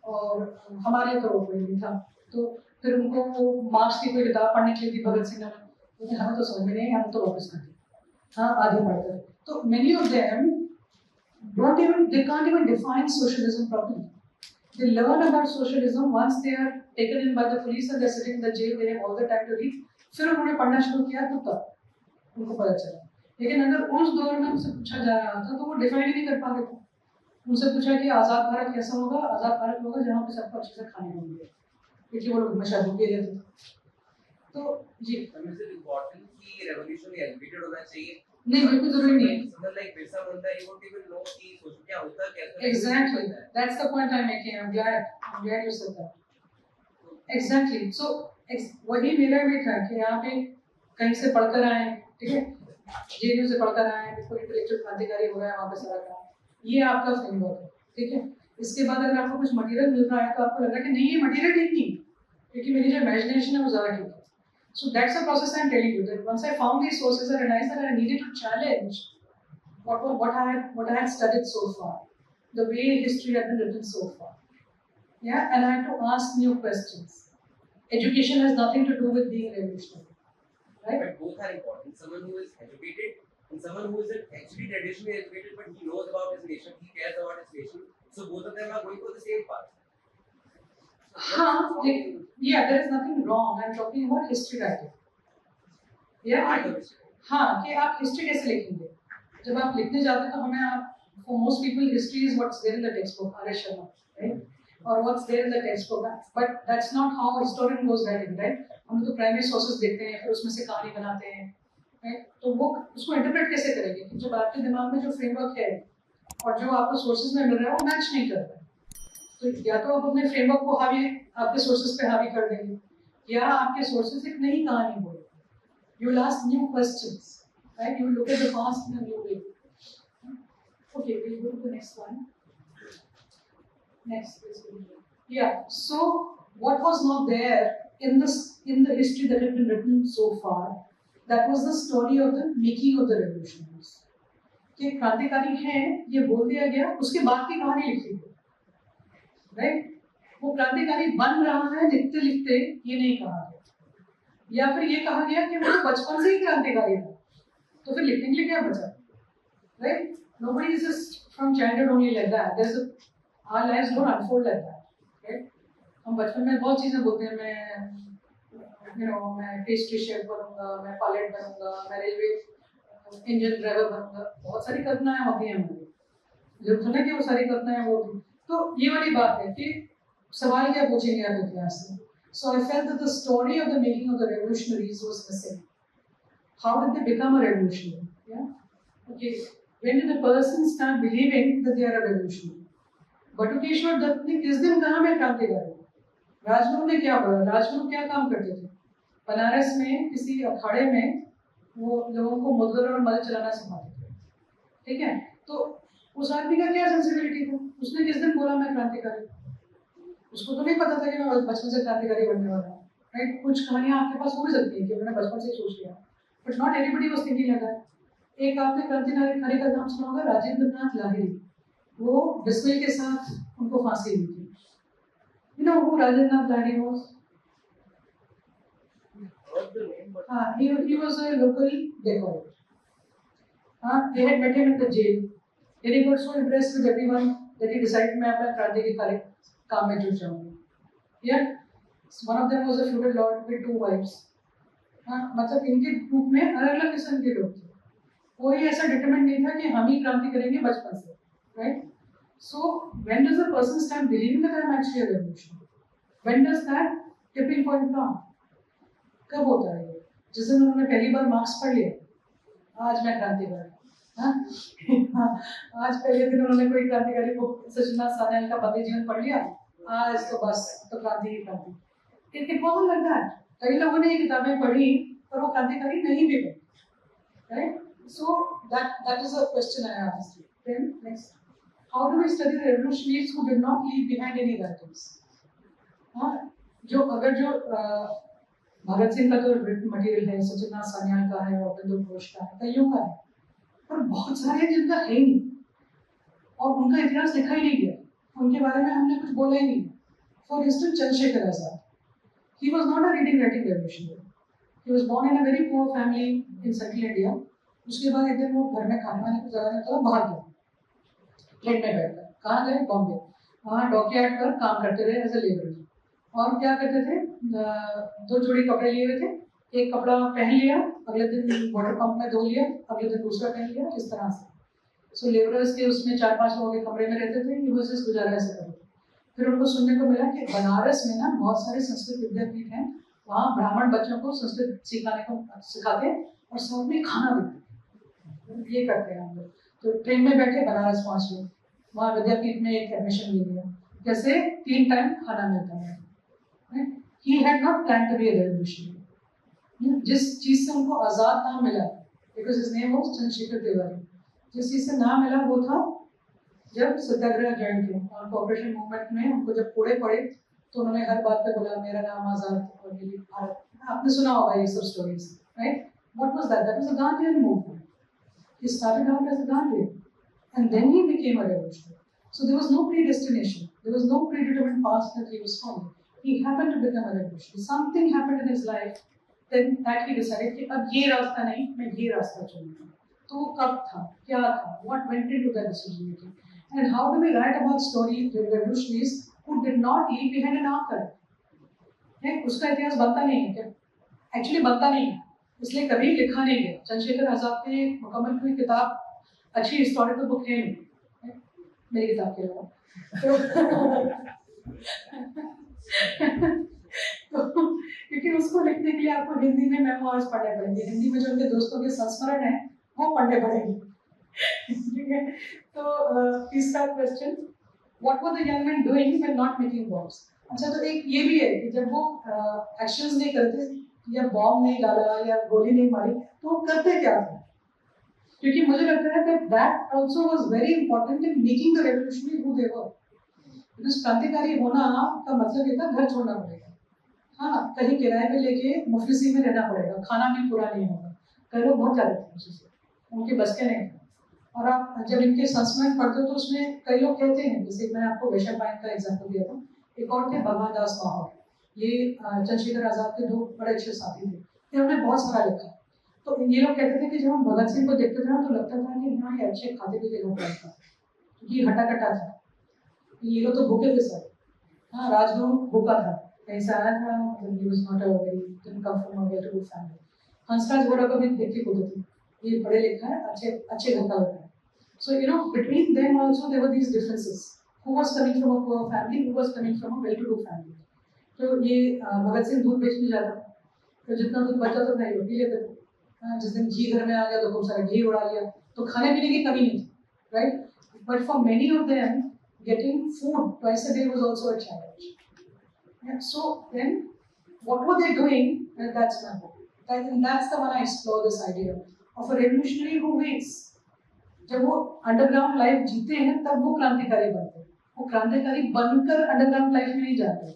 और हमारे तो कोई नहीं था। तो फिर उनको मार्क्स की कोई किताब पढ़ने के लिए थी भगत सिंह ने, क्योंकि हमें तो समझ में नहीं, हम तो वापस कर दी, हाँ, आगे पढ़कर। तो many of them they can't even define socialism properly. They learn about socialism once they are taken in by the police and they're sitting in the jail, they have all the time to read. फिर उन्होंने पढ़ना शुरू किया तो तब उनको पता चला। लेकिन अगर उस दौर में उनसे पूछा जा रहा था तो वो डिफाइन ही नहीं कर पा रहे थे। उनसे पूछा कि आज़ाद भारत कैसा होगा, आज़ाद भारत होगा जहाँ पे सबको अच्छे से खाने को मिले, क्योंकि वो लोग हमेशा भूखे रहते थे। तो जी, इम्पोर्टेंट कि रेवोल्यूशन एलिवेटेड होना चाहिए, नहीं, बिल्कुल जरूरी नहीं है। मतलब like Birsa Munda he won't even know कि सोच क्या होता है, कैसा Exactly, that's the point I'm making. I'm glad you said that. Exactly. So वही मेरा भी था कि यहाँ पे कहीं से पढ़कर आए, ठीक है, JNU से पढ़कर आए, बिल्कुल इंटेलेक्चुअल क्रांतिकारी हो रहा है वहाँ पे सारा काम, ये आपका फ्रेमवर्क है, ठीक है। इसके बाद अगर आपको कुछ मटेरियल मिल रहा है तो आपको लग रहा है कि नहीं ये मटेरियल ठीक नहीं, क्योंकि मेरी जो इमेजिनेशन है वो ज़्यादा ठीक है। So that's the process I'm telling you, that once I found these sources, I realized that I needed to challenge what I had studied so far, the way history had been written so far. Yeah, and I had to ask new questions. Education has nothing to do with being revolutionary, right? But both are important. Someone who is educated and someone who isn't actually traditionally educated, but he knows about his nation, he cares about his nation. So both of them are going for the same path. Yeah, there is nothing wrong. I'm talking about history writing. Yeah, हाँ, कि आप history कैसे लिखेंगे। जब आप लिखने जाते हैं तो हमें आप For most people, history is what's there in the textbook, R.S. Sharma, right? Or what's there in the textbook. But that's not how historian goes writing, right? हम तो primary sources देखते हैं, फिर उसमें से कहानी बनाते हैं, right? तो वो उसको इंटरप्रेट कैसे करेंगे? कि जब आपके दिमाग में जो फ्रेमवर्क है और जो आपको सोर्सेज में मिल रहा है वो मैच नहीं कर रहा है, तो या तो आप अपने फ्रेमवर्क को हावी आपके सोर्सेज पे हावी कर देंगे, या आपके सोर्सेज एक नई कहानी बोलेंगे. You will ask new questions, right? You will look at the past in a new way. Okay, we'll go to the next one. Next, please. Yeah. So, what was not there in the history that had been written so far? That was the story of the making of the revolutionaries. कि क्रांतिकारी हैं, ये बोल दिया गया, उसके बाद की कहानी लिखी गई, right? वो क्रांतिकारी बन रहा है लिखते लिखते, ये नहीं कहा गया. या फिर ये कहा गया कि वो बचपन से ही क्रांतिकारी था, तो फिर लिखने के लिए क्या बचा, right? Nobody is just from childhood only like that. Our lives don't unfold like that, right? हम बचपन में बहुत चीजें बोलते हैं, मैं पेस्ट्री शेफ बनूंगा, मैं पायलट बनूंगा, मैं रेलवे इंजन ड्राइवर बनूंगा, बहुत सारी कल्पनाएं होती हैं हमारी, जरूर सुना कि वो सारी कल्पनाएं वो थी. तो ये वाली बात है कि सवाल क्या पूछेंगे आप इतिहास से. So I felt that the story of the making of the revolutionaries was missing. How did they become a revolutionary? Yeah. Okay. When did the person start believing that they are a revolutionary? Batukeshwar Dutt ने किस दिन कहा मैं क्रांतिकारी हूँ? राजगुरु ने क्या बोला? राजगुरु क्या काम करते थे? बनारस में किसी अखाड़े में वो लोगों को मुद्गर और मल चलाना सिखाते थे. ठीक है? तो उस आदमी का क्या सेंसिबिलिटी था? उसने किस दिन बोला मैं क्रांतिकारी? उसको तो नहीं पता था कि मैं बचपन से क्रांतिकारी बनने वाला हूँ, राइट? कुछ कहानियां आपके पास हो भी सकती हैं कि मैंने बचपन से सोच लिया, but not everybody was thinking like that. एक आपने क्रांतिकारी का नाम सुना होगा, राजेंद्र नाथ लाहिड़ी. वो बिस्मिल के साथ उनको फांसी हुई थी. You know who Rajendra Nath Lahiri was? He was a local decorator. They had met him in the jail. Then he got so impressed with everyone that he decided मैं अपना क्रांतिकारी काम में जुट जाऊंगी. Yeah, one of them was a feudal lord with 2 wives. मतलब इनके group में अलग अलग किस्म के लोग थे. कोई ऐसा डिटरमिनेट नहीं था कि हम ही क्रांति करेंगे बचपन से, right? So when does a person start believing that I am actually a revolutionary? When does that tipping point come? कब होता है ये? जिस दिन उन्होंने पहली बार मार्क्स पढ़ लिया, आज मैं क्रांतिकारी. आज पहले दिन उन्होंने कोई क्रांतिकारी को सचिंद्रनाथ सान्याल का पति जीवन पढ़ लिया, आज तो बस तो क्रांति ही क्रांति. It wasn't like that. कई लोगों ने ये किताबें पढ़ी पर वो क्रांतिकारी नहीं भी बने, right? So that is a question I asked. Then next, how do we study the revolutionaries who did not leave behind any writings? जो भगत सिंह का तो रिटन मटेरियल है, सचिंद्रनाथ सान्याल का है, उपेंद्र घोष का है, कईयों का है, पर बहुत सारे हैं जिनका है ही नहीं और उनका इतिहास लिखा ही नहीं गया, उनके बारे में हमने कुछ बोला ही नहीं. For instance Chandrashekhar Azad, he was not a reading writing revolutionary. He was born in a very poor family in central India. उसके बाद एक दिन वो घर में खाने वाने को जगह नहीं था, बाहर गए, ट्रेन में बैठ गए. कहाँ गए? बॉम्बे. वहाँ डॉकयार्ड पर काम करते रहे एज ए लेबरर. और क्या करते थे? 2 जोड़ी कपड़े लिए हुए थे, एक कपड़ा पहन लिया, अगले दिन वाटर पंप में धो लिया, अगले दिन दूसरा पहन लिया, इस तरह से. सो लेबरर्स के उसमें 4-5 लोगों के कमरे में रहते थे, ये बस गुजारा ऐसे करते थे. फिर उनको सुनने को मिला कि बनारस में ना बहुत सारे संस्कृत विद्यापीठ हैं, वहाँ ब्राह्मण बच्चों को संस्कृत सिखाते और साथ में खाना भी देते. ये करते हैं हम लोग. तो ट्रेन में बैठे बनारस पहुँच गए, वहाँ विद्यापीठ में एक एडमिशन ले लिया, जैसे 3 टाइम खाना मिलता है. He had not planned to be a revolutionary. जिस चीज से उनको आजाद नाम मिला, because his name was Chandrashekhar Tiwari, जिस चीज से नाम मिला वो था जब सत्याग्रह ज्वाइन किया और कॉर्पोरेशन मूवमेंट में उनको जब कोड़े पड़े तो उन्होंने हर बात पे बोला मेरा नाम आजाद और मेरी भारत. आपने सुना होगा ये सब stories, right? What was that? That was a Gandhian movement. He started out as a Gandhian and then he became a revolutionary. So there was no predestination. There was no predetermined path that he was following. He happened to become a revolutionary. Something happened in his life then that he decided कि अब ये रास्ता नहीं, मैं ये रास्ता चुनूंगा. तो वो कब था, क्या था, what went into that decision making, and how do we write about stories of revolutionaries who did not leave behind an archive? है उसका इतिहास बनता नहीं है क्या? एक्चुअली बनता नहीं है, इसलिए कभी लिखा नहीं गया. चंद्रशेखर आजाद की मुकम्मल कोई किताब अच्छी हिस्टोरिकल बुक है नहीं, मेरी किताब के अलावा। तो क्योंकि उसको लिखने के लिए आपको हिंदी में मेमोइर्स पढ़ने पड़ेंगे, हिंदी में जो उनके दोस्तों के संस्मरण है वो पढ़ने पड़ेंगे। ठीक है, तो तीसरा question, what were the young man doing when not making bombs. अच्छा, तो एक ये भी है कि जब वो एक्शंस नहीं करते या बॉम्ब नहीं डाला या गोली नहीं मारी तो वो करते क्या थे, क्योंकि मुझे लगता है that also was very important in making the revolutionary who they were. Because क्रांतिकारी होना का मतलब ये था घर छोड़ना पड़ेगा, हाँ, कहीं किराए पे लेके मुफलिसी में रहना पड़ेगा, खाना भी पूरा नहीं होगा। कई लोग बहुत जाते थे उसी से, उनके बस के नहीं थे। और आप जब इनके संस्मरण पढ़ते हो तो उसमें कई लोग कहते हैं, जैसे मैं आपको वैशम पाइन का एग्जाम्पल दिया था, एक और थे भगवान दास माहौल, ये चंद्रशेखर आजाद के 2 बड़े अच्छे साथी थे, इन्होंने बहुत सारा लिखा। तो ये लोग कहते थे कि जब हम भगत सिंह को देखते थे ना तो लगता था कि हाँ ये अच्छे खाते पीते लोग था, क्योंकि हटा कटा था, ये लोग तो भूखे थे सर। हाँ, राजगुरु भूखा था, कहीं से आया था, मतलब he was not a very didn't come from a well-to-do family। Hansraj Vora को भी देखते होते थे, ये पढ़े लिखा है, अच्छे घर का लड़का है। So you know, between them also there were these differences. Who was coming from a poor family, who was coming from a well-to-do family. तो ये भगत सिंह दूध बेचने जाता था, तो जितना दूध बचा था नहीं पी लेते थे। जिस दिन घी घर में आ गया तो खूब सारा घी उड़ा लिया, तो खाने पीने की कमी नहीं थी, right. But for many of them getting food twice a day was also a challenge. Yeah, so then what were they doing? That's my book. And that's the one I explore this idea of a revolutionary who waits. जब वो underground life जीते हैं तब वो क्रांतिकारी बनते हैं, वो क्रांतिकारी बनकर अंडरग्राउंड लाइफ में नहीं जाते,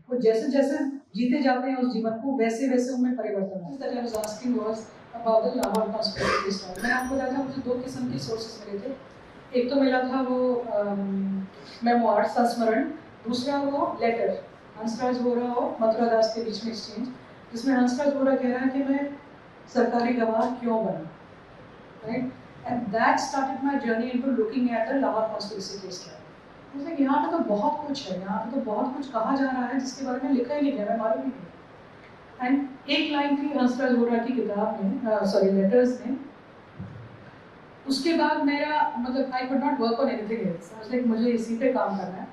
वो जैसे जैसे जीते जाते हैं उस जीवन को वैसे वैसे उनमें परिवर्तन होता है। That I was asking was about the Lahore conspiracy story. मैंने आपको बताया था मुझे 2 किस्म के सोर्सेस मिले थे, एक तो मिला था वो मेमोइर संस्मरण, दूसरा वो लेटर हंसराज वोरा और मथुरा दास के बीच में एक्सचेंज, जिसमें हंसराज वोरा कह रहा है कि मैं सरकारी गवाह क्यों बना, right. And that started my journey into looking at the Lahore conspiracy case trial. मुझे यहाँ पे तो बहुत कुछ है, यहाँ पे तो बहुत कुछ कहा जा रहा है जिसके बारे में लिखा ही नहीं गया, मैं मालूम नहीं। एंड एक लाइन थी हंसराज वोरा की किताब में, सॉरी लेटर्स में, उसके बाद मेरा मतलब I could not work on anything else, I was like मुझे इसी पे काम करना है।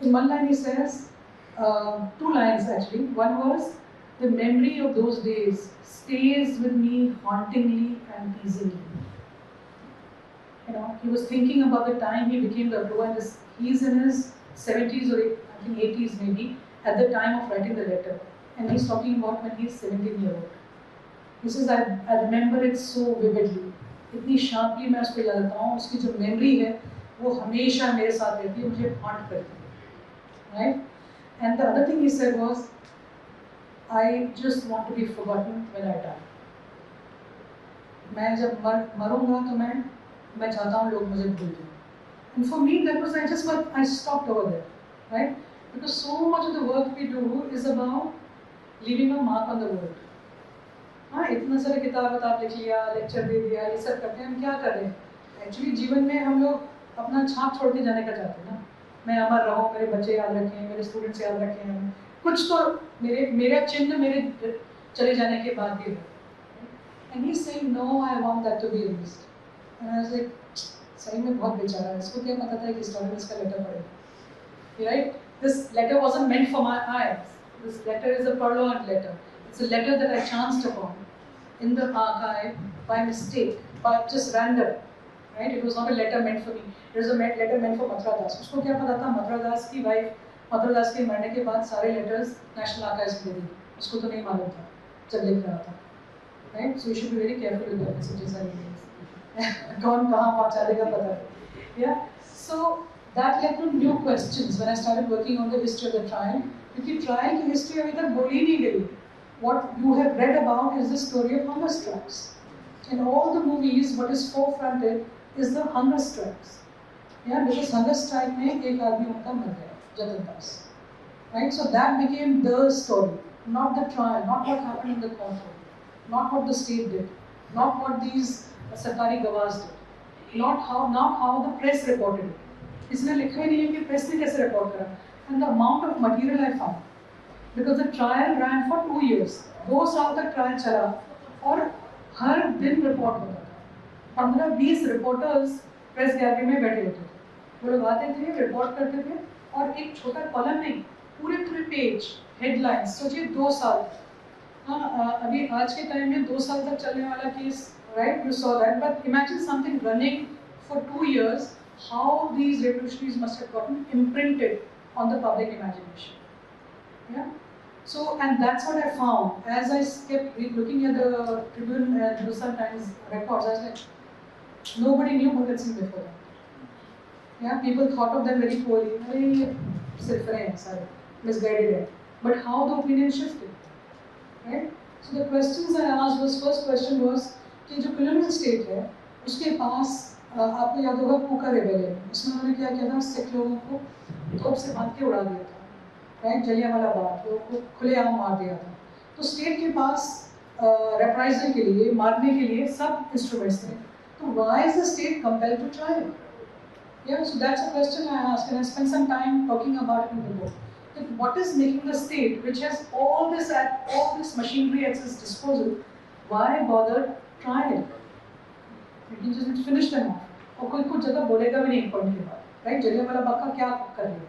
In one line he says, 2 lines actually, one was the memory of those days stays with me hauntingly and teasingly. You know, he was thinking about the time he became the pro, and he's in his 70s or I think 80s maybe at the time of writing the letter, and he's talking about when he's 17-year-old. He says I remember it so vividly. इतनी sharply मैं उसको याद रखता हूँ, उसकी जो memory है वो हमेशा मेरे साथ रहती है, मुझे हॉन्ट करती है, right. And the other thing he said was I just want to be forgotten when I die. मैं जब मरूंगा तो मैं चाहता हूँ लोग मुझे भूल जाएं। And for me that was I stopped over there, right, because so much of the work we do is about leaving a mark on the world. हाँ, इतना सारे किताब लिख लिया, लेक्चर दे दिया, ये सब करते हैं, हम क्या कर रहे हैं एक्चुअली जीवन में? हम लोग अपना छाप छोड़ के जाने का चाहते हैं ना, मैं अमर रहूँ, मेरे बच्चे याद रखें, मेरे स्टूडेंट्स याद रखें, कुछ तो मेरा चिन्ह मेरे चले जाने के बाद भी है। And he saying no, I want that to be erased. And I was like सही में बहुत बेचारा है, इसको क्या पता था कि हिस्टोरियन इसका लेटर पढ़ेगा, right. This letter wasn't meant for my eyes, this letter is a purloined letter. It's a letter that I chanced upon in the archive by mistake, but just random, right? It was not a letter meant for me. It was a letter meant for Mathura Das. उसको क्या पता था मथुरा दास की wife Mathura दास के मरने के बाद सारे लेटर्स नेशनल आर्काइव्स में दे दी, उसको तो नहीं मालूम था जब लिख रहा था, right? So you should be very careful with your messages and emails. कौन कहाँ पहुँचा देगा पता नहीं, yeah. So that led to new questions when I started working on the history of the trial. क्योंकि ट्रायल की हिस्ट्री अभी तक बोली नहीं गई। What you have read about is the story of hunger strikes. In all the movies, what is forefronted is the hunger strikes. Yeah, because hunger strike में एक आदमी उनका मर गया, जतिन दास, right? So that became the story, not the trial, not what happened in the courtroom, not what the state did, not what these सरकारी गवाह did, not how the press reported it. इसने लिखा ही नहीं है कि प्रेस ने कैसे report करा, and the amount of material I found. Because the trial ran for 2 years, 2 साल तक ट्रायल चला और हर दिन रिपोर्ट होता था। 15-20 रिपोर्टर्स प्रेस गैलरी में बैठे होते थे, वो लोग आते थे, रिपोर्ट करते थे, और एक छोटा कॉलम नहीं, पूरे पूरे पेज हेडलाइंस, सोचिए 2 साल। हाँ, अभी आज के टाइम में 2 साल तक चलने वाला case, right, you saw that, but imagine something running for 2 years, how these revolutionaries must have gotten imprinted on the public imagination. Yeah. So, and that's what I found as I kept looking at the Tribune and Hindustan Times records. I was like, nobody knew Bhagat Singh before that. Yeah, people thought of them very poorly. Hey, sorry, misguided it. But how the opinion shifted, right? So the questions I asked was, first question was कि जो colonial state है, उसके पास आपको याद होगा कुका rebellion, उसमें उन्होंने क्या किया था, सिख लोगों को तोप से बांध के उड़ा दिया था, राइट, जलियांवाला बाग, लोगों को खुलेआम मार दिया था। तो स्टेट के पास रेप्राइजल के लिए, मारने के लिए सब इंस्ट्रूमेंट्स थे, तो why is the state compelled to try? Yeah, so that's a question I asked, and I spent some time talking about it in the book. That what is making the state, which has all this machinery at its disposal, why bother trying it? You can just finish them off. और कोई कुछ जगह बोलेगा भी नहीं point के बाद, right? Jallianwala Bagh का क्या कर लिया,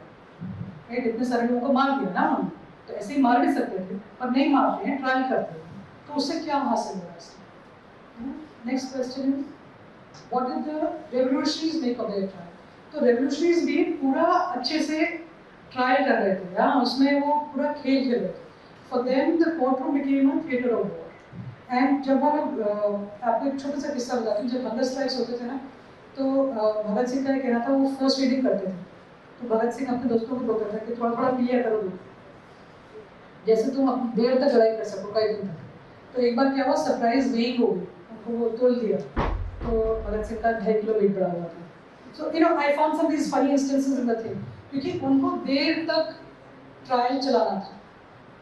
राइट? इतने सारे लोगों को मार दिया ना हम, तो ऐसे ही मार भी सकते थे, पर नहीं मारते हैं, ट्रायल करते हैं, तो उससे क्या हासिल हो रहा है? Next question is, what did the revolutionaries make of their trial? तो रेवोल्यूशनरीज भी पूरा अच्छे से ट्रायल कर रहे थे, हाँ, उसमें वो पूरा खेल खेल रहे थे। For them the court room became a theatre of war. And जब वो लोग, आपको एक छोटा सा किस्सा बताती हूँ, जब हंगर स्ट्राइक्स होते थे ना, तो भगत सिंह का कहना था वो फर्स्ट रीडिंग करते थे, तो भगत सिंह अपने दोस्तों को बोलते थे कि थोड़ा थोड़ा पिया करो दूध, जैसे तुम देर तक लड़ाई कर सको, कई दिन तक। तो एक बार क्या हुआ, सरप्राइज वेइंग हो गई, उनको वो तोल दिया, तो भगत सिंह का 2.5 किलो वेट बढ़ा हुआ था। So, you know, I found some of these funny instances in the thing, क्योंकि उनको देर तक ट्रायल चलाना था,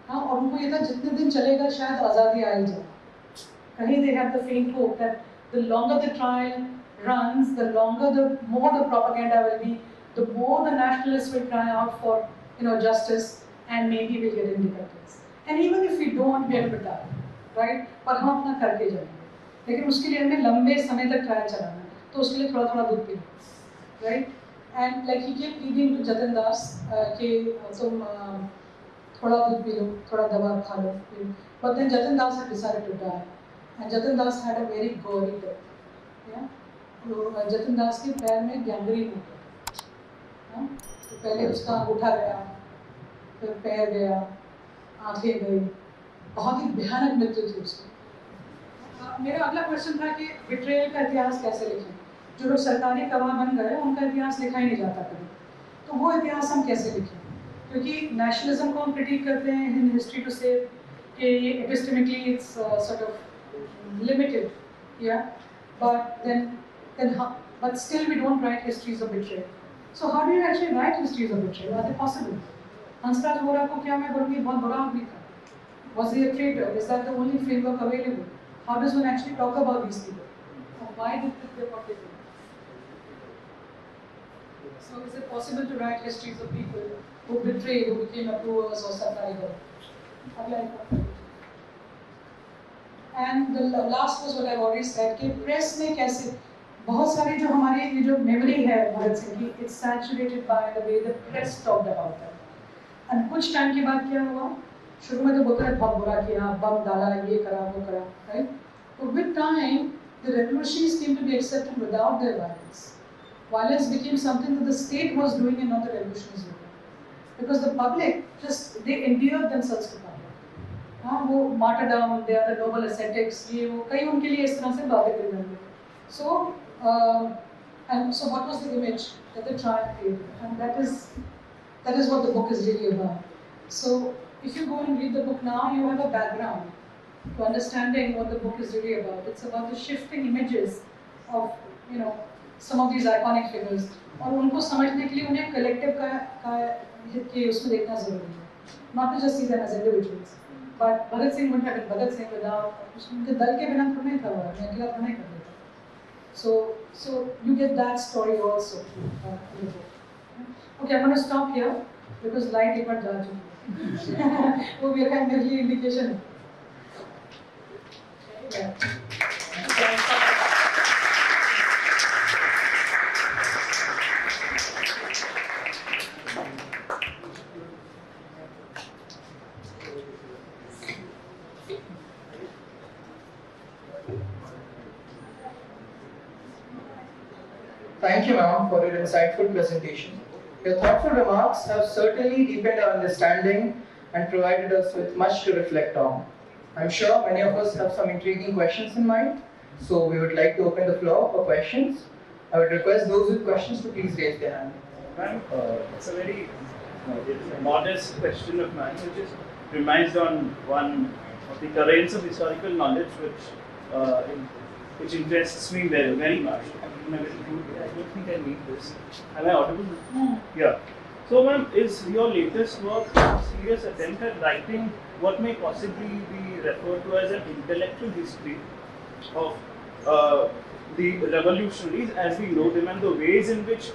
हाँ, और उनको ये था जितने दिन चलेगा शायद आज़ादी आ ही जाए। कहीं they have the faint hope that the longer the trial runs, the more the propaganda will be, the more the nationalists will cry out for, you know, justice, and maybe we'll get independence. And even if we don't, we will die, right? पर हम अपना करके जाएंगे, लेकिन उसके लिए हमें लंबे समय तक ट्रायल चलाना है, तो उसके लिए थोड़ा थोड़ा दूध पीना, right? And like he kept pleading to Jatin Das कि तुम थोड़ा दूध पी लो, थोड़ा दवा खा लो, but then Jatin Das had decided to die, and Jatin Das had a very gory death. Yeah, तो जतिन दास के पैर में गैंग्रीन हो गया, तो पहले उसका अंगूठा गया, फिर पैर गया, आंखें गई, बहुत ही भयानक मृत्यु थी उसकी। मेरा अगला क्वेश्चन था कि बिट्रेयल का इतिहास कैसे लिखें? जो लोग सरकारी गवाह बन गए उनका इतिहास लिखा ही नहीं जाता कभी, तो वो इतिहास हम कैसे लिखें? क्योंकि नेशनलिज्म को हम क्रिटिक करते हैं इन हिस्ट्री टू से कि ये एपिस्टेमिकली इट्स सॉर्ट ऑफ लिमिटेड, या, but still we don't write histories of betrayal. So how do you actually write histories of betrayal? Are they possible? Hansraj Vora को क्या मैं बोलूँगी बहुत बुरा आदमी था? Was he a traitor? Is that the only framework available? How does one actually talk about these people? And why did they do what they did? So is it possible to write histories of people who betrayed, who became approvers or sarkari government? And the last was what I've already said कि press में कैसे बहुत सारी जो हमारी ये जो memory है भगत सिंह की, it's saturated by the way the press talked about them. And कुछ टाइम के बाद क्या हुआ? शुरू में तो बोलते हैं बहुत बुरा किया, बम डाला, ये करा, वो करा, right? But with time, the revolutions came to be accepted without their violence. Violence became something that the state was doing and not the revolutionaries were doing. Because the public just, they endeared themselves to public. हाँ, वो martyrdom, they are the noble ascetics, ये वो कई उनके लिए इस तरह से बातें करी जाती हैं. So, and so what was the image that the trial created? And that is what the book is really about. So, if you go and read the book now, you have a background to understanding what the book is really about. It's about the shifting images of, you know, some of these iconic figures. और उनको समझने के लिए उन्हें collective का के उसमें देखना जरूरी है. Not to just see them as individuals. But Bhagat Singh wouldn't have been Bhagat Singh without उनके दल के बिना तो नहीं था वो, मैं अकेला तो नहीं कर देता. So you get that story also in the book. Okay, I'm going to stop here because light एक बार जा चुकी है. वो मेरा मेरे लिए indication है. Thank you, ma'am, for your insightful presentation. Your thoughtful remarks have certainly deepened our understanding and provided us with much to reflect on. I'm sure many of us have some intriguing questions in mind, so we would like to open the floor for questions. I would request those with questions to please raise their hand. Ma'am, it's a very modest question of mine, which is premised on one of the currents of historical knowledge, which interests me very, very much. I don't think I need this. Am I audible? Yeah. So, ma'am, is your latest work a serious attempt at writing what may possibly be referred to as an intellectual history of the revolutionaries as we know them, and the ways in which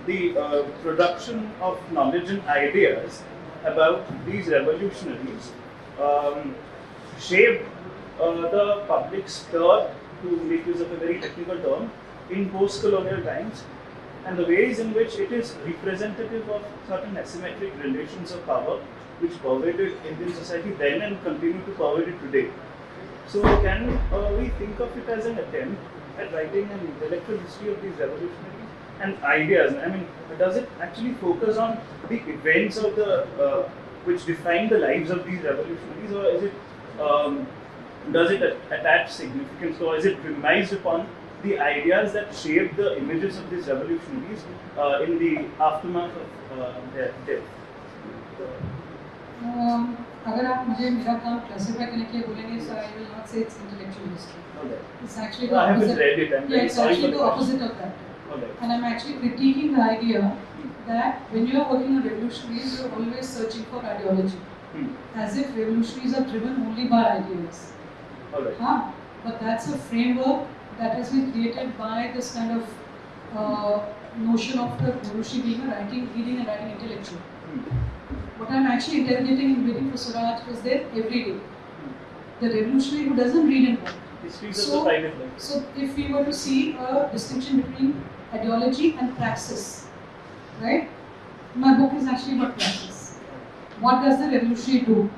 the production of knowledge and ideas about these revolutionaries shaped the public's thought, to make use of a very technical term, in post-colonial times, and the ways in which it is representative of certain asymmetric relations of power which pervaded Indian society then and continue to pervade it today. So can we think of it as an attempt at writing an intellectual history of these revolutionaries and ideas? I mean, does it actually focus on the events of the which define the lives of these revolutionaries, or is it does it attach significance, or is it premised upon the ideas that shape the images of these revolutionaries in the aftermath of their death? अगर आप मुझे मेरा काम classify करने के लिए बोलेंगे, so I will not say it's intellectual history. Okay. It's actually the I haven't opposite. read it. I'm Yeah, it's sorry actually for the opposite of that. Okay. And I'm actually critiquing the idea that when you are working on revolutionaries, you're always searching for ideology, as if revolutionaries are driven only by ideas. Alright. But that's a framework that has been created by this kind of notion of the revolutionary being a reading and writing intellectual. What I'm actually interrogating in Waiting for Swaraj is there every day. The revolutionary who doesn't read and write. Histories of the private life. So if we were to see a distinction between ideology and praxis, right? My book is actually about praxis. What does the revolutionary do?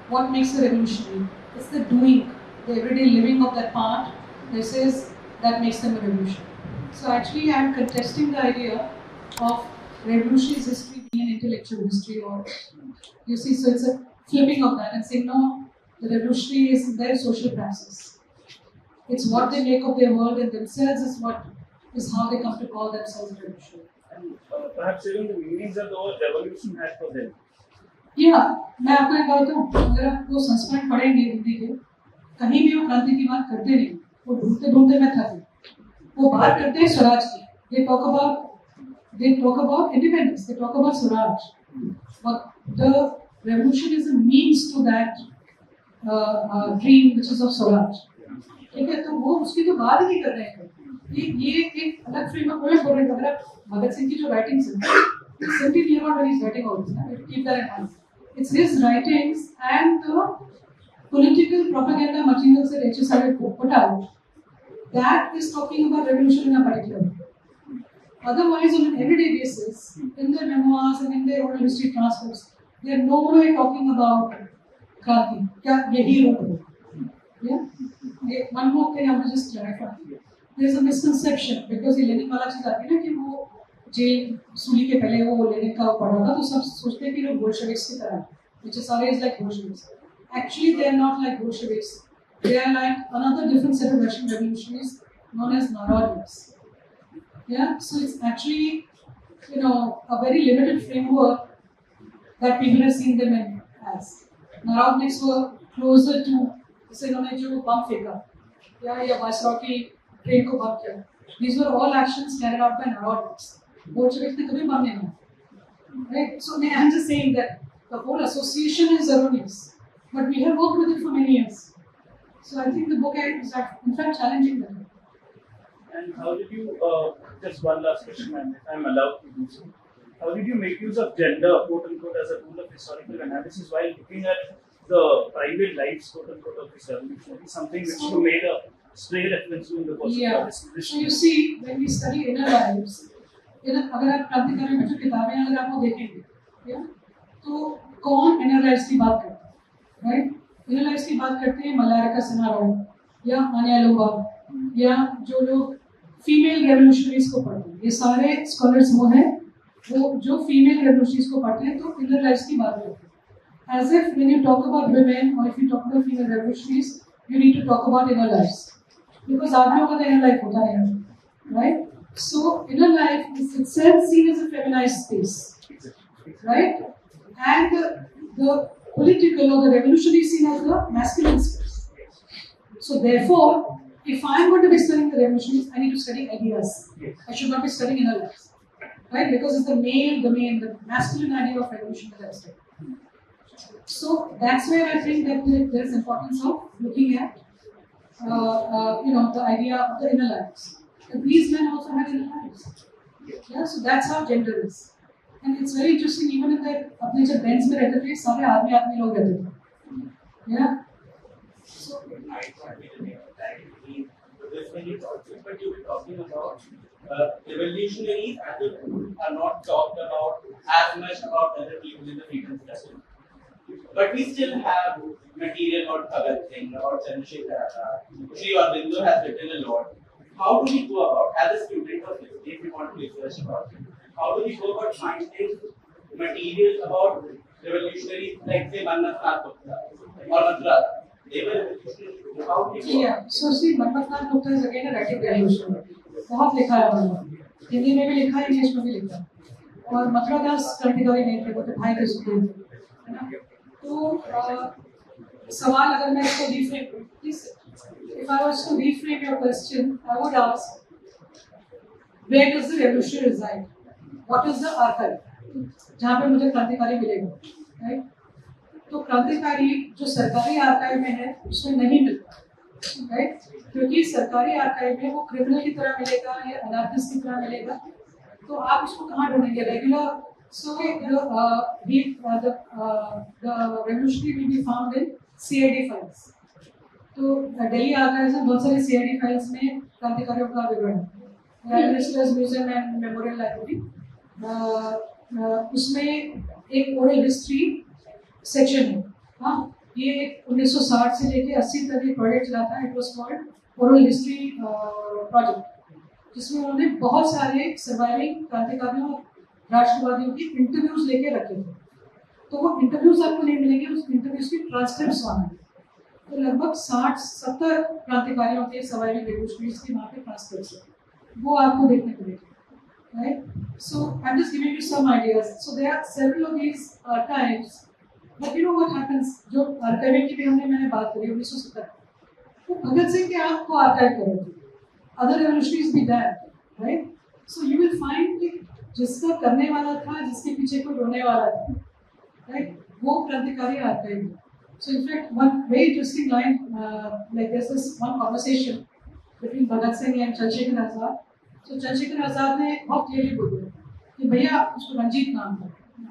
What makes a revolutionary? It's the doing, the everyday living of that part. This is that makes them a revolution. So actually, I'm contesting the idea of revolutionary history being an intellectual history, or you see, so it's a flipping of that and saying no, the revolutionary is their social praxis. It's what they make of their world and themselves is how they come to call themselves revolutionary. And perhaps even the meanings that the word revolution had for them. Yeah, मैं आपको एक बात बताऊं, अगर आप वो संस्करण पढ़ेंगे हिंदी के, कहीं भी वो क्रांति की बात करते नहीं, वो ढूंढते मैं थक गई. वो बात करते हैं स्वराज की. They talk about independence. They talk about Swaraj. But the revolution is a means to that dream, which is of Swaraj. ठीक है, तो वो उसकी तो बात ही नहीं कर रहे हैं. ये एक अलग फ्रेमवर्क में बोल रहे हैं. अगर आप भगत सिंह की जो राइटिंग्स हैं, simply hear what he's writing all this. Keep that in mind. It's his writings and the political propaganda materials that HSRA put out that is talking about revolution in a particular way. Otherwise, on an everyday basis, in their memoirs and in their oral history transcripts, they are no way talking about Kranti. क्या यही wrote? Yeah. One more thing I want to just clarify. There is a misconception because ये Lenin वाला चीज आती है ना कि वो जेल सूली के पहले वो लेनिन का पढ़ा था तो सब सोचते हैं कि लोग बोल्शेविक्स की तरह, which is always like Bolsheviks. Actually, they are not like Bolsheviks. They are like another different set of Russian revolutionaries known as Narodniks. Yeah, so it's actually, a very limited framework that people have seen them in as. Narodniks were closer to, जैसे इन्होंने जो बम फेंका, या viceroy की train को बम किया. These were all actions carried out by Narodniks. Bolsheviks ने कभी बम नहीं मारा. Right? So I'm just saying that the whole association is erroneous, but we have worked with it for many years. So I think the book is in fact challenging them. And how did you, just one last question, and if I'm allowed to do so, how did you make use of gender, quote unquote, as a tool of historical analysis while looking at the private lives, quote unquote, of this revolutionary, something which you made a stray reference to in the course of this So you see, when we study inner lives, अगर आप क्रांतिकारी में जो किताबें अगर आप वो देखेंगे, तो कौन इनर लाइफ्स की बात करता है, राइट? इनर लाइफ्स की बात करते हैं मलारिका सिन्हा राव या आनिया लोबा या जो लोग फीमेल रेवोल्यूशनरीज को पढ़ते हैं। ये सारे स्कॉलर्स वो हैं वो जो फीमेल रेवोल्यूशनरीज को पढ़ते हैं, तो इनर लाइफ्स की बात करते हैं। As if when you talk about women और if you talk about female revolutionaries, you need to talk about inner lifes, because आदमियों का तो इनर लाइफ होता है, right? So inner life is itself seen as a feminized space, right? And the political or the revolutionary scene as the masculine space. So therefore, if I am going to be studying the revolutionaries, I need to study ideas. I should not be studying inner lives, right? Because it's the the masculine idea of revolution that I study. So that's where I think that there's importance of looking at, the idea of the inner lives. And these men also had inner lives. Yeah, so that's how gender is. And it's very interesting, even in that अपने जब bench में रहते थे, सारे आदमी लोग रहते थे, yeah. So when you were talking about revolutionaries are not talked about as much about other people in the freedom struggle. But we still have material about Bhagat Singh, about Chandrasekhar Azad. Sri Aurobindo has written a lot. How do we go about, as a student of history, if we want to research about it, how do we go about finding material about revolutionaries like say Mannatnath Gupta or Mathura? They were revolutionaries. How do we go? yeah, so see, Mannatnath Gupta is again a radical revolutionary. बहुत लिखा है उन्होंने, हिंदी में भी लिखा है, English में भी लिखा है। और मथुरा दास क्रांतिकारी नहीं थे, वो तो भाई के सुखदेव थे, है ना? तो सवाल अगर मैं इसको रिफ्रेम करूं, please, if I was to reframe your question, I would ask, where does the revolution reside? What is the archive? जहाँ पे मुझे क्रांतिकारी मिलेगा, राइट? तो क्रांतिकारी जो सरकारी आर्काइव में है उसमें नहीं मिलता, राइट? क्योंकि सरकारी आर्काइव में वो क्रिमिनल की तरह मिलेगा या अनार्किस्ट की तरह मिलेगा, तो आप इसको कहाँ ढूंढेंगे? Regular, so the revolutionary will be found in CID files. तो दिल्ली आर्काइव्स में बहुत सारे CID फाइल्स में क्रांतिकारियों का विवरण है। Prime ministers museum and memorial library, उसमें एक ओरल हिस्ट्री सेक्शन है। हाँ, ये 1960 से लेके 80 तक ये प्रोजेक्ट चला था। It was called oral history project, जिसमें उन्होंने बहुत सारे सर्वाइविंग क्रांतिकारियों और राष्ट्रवादियों की इंटरव्यूज लेके रखे थे। तो वो इंटरव्यूज आपको नहीं मिलेंगे, उस इंटरव्यूज की ट्रांसक्रिप्ट्स वहाँ हैं। तो लगभग 60-70 क्रांतिकारियों के सर्वाइविंग रेवोल्यूशनरीज के वहाँ पे ट्रांसक्रिप्ट्स हैं, वो आपको देखने को मिलेगा, right? So I'm just giving you some ideas. So there are several of these archives, but you know what happens? जो आर्काइविंग की भी मैंने बात करी 1970, तो भगत सिंह के आपको आर्काइव करेंगे, other revolutionaries be there, right? So you will find कि जिसका करने वाला था, जिसके पीछे कोई रोने वाला था, right? वो क्रांतिकारी आर्काइव है। So in fact, one very interesting line, like there's this one conversation between Bhagat Singh and Chandrasekhar Azad. So Chandrasekhar Azad ने बहुत क्लियरली बोल दिया कि भैया उसको रंजीत नाम था,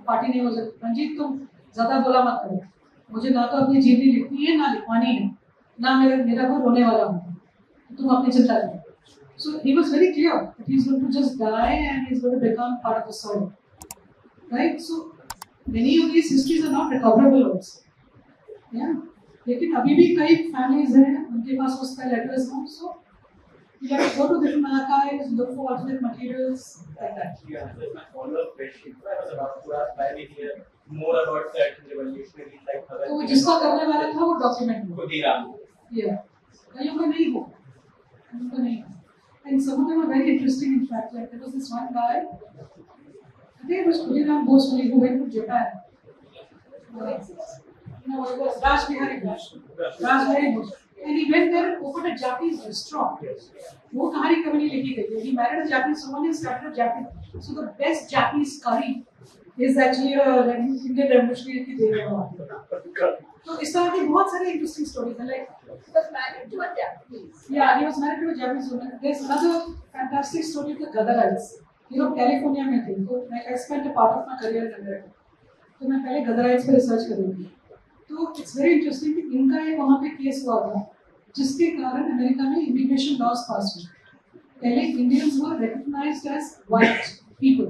पार्टी नहीं हो सकती, रंजीत तुम ज़्यादा बोला मत करो, मुझे ना तो अपनी जीवनी लिखनी है ना लिखवानी है, ना मेरा कोई रोने वाला होगा, तुम अपनी चिंता करो। So he was very clear that he's going to just die and he's going to become part of the soil, right? So many of these histories are not recoverable also, yeah. लेकिन अभी भी कई families हैं, उनके पास उसका letters हैं, so you have to go to different archives, look for alternate materials, like that. Yeah, that's my follow-up question. I was about to ask why we hear more about certain revolutionaries like Bhagat तो Singh. जिसका करने वाला था वो document हुआ, Khudiram. yeah. कईयों का नहीं हुआ, कईयों का नहीं हुआ, and some of them are very interesting. In fact, like there was this one guy, I think it was Khudiram Bhosle, who went to Japan. No, it was Raj Bihari Bose. And he went there and opened a Japanese restaurant. वो कहानी कभी नहीं लिखी गई है. He married a Japanese woman and started a Japanese. So the best Japanese curry is actually a Indian revolutionary की दे रहा है. तो इस तरह की बहुत सारी interesting stories हैं. Like He was married to a Japanese. yeah, he was married to a Japanese woman. There's another fantastic story of the Gadarites. ये लोग कैलिफोर्निया में थे. तो I spent a part of my career in America. तो मैं पहले Gadarites पे research कर रही थी. तो इट्स वेरी इंटरेस्टिंग कि इनका एक वहाँ पे केस हुआ था जिसके कारण अमेरिका में इमिग्रेशन लॉज पास हुए. पहले Indians were recognised as white people.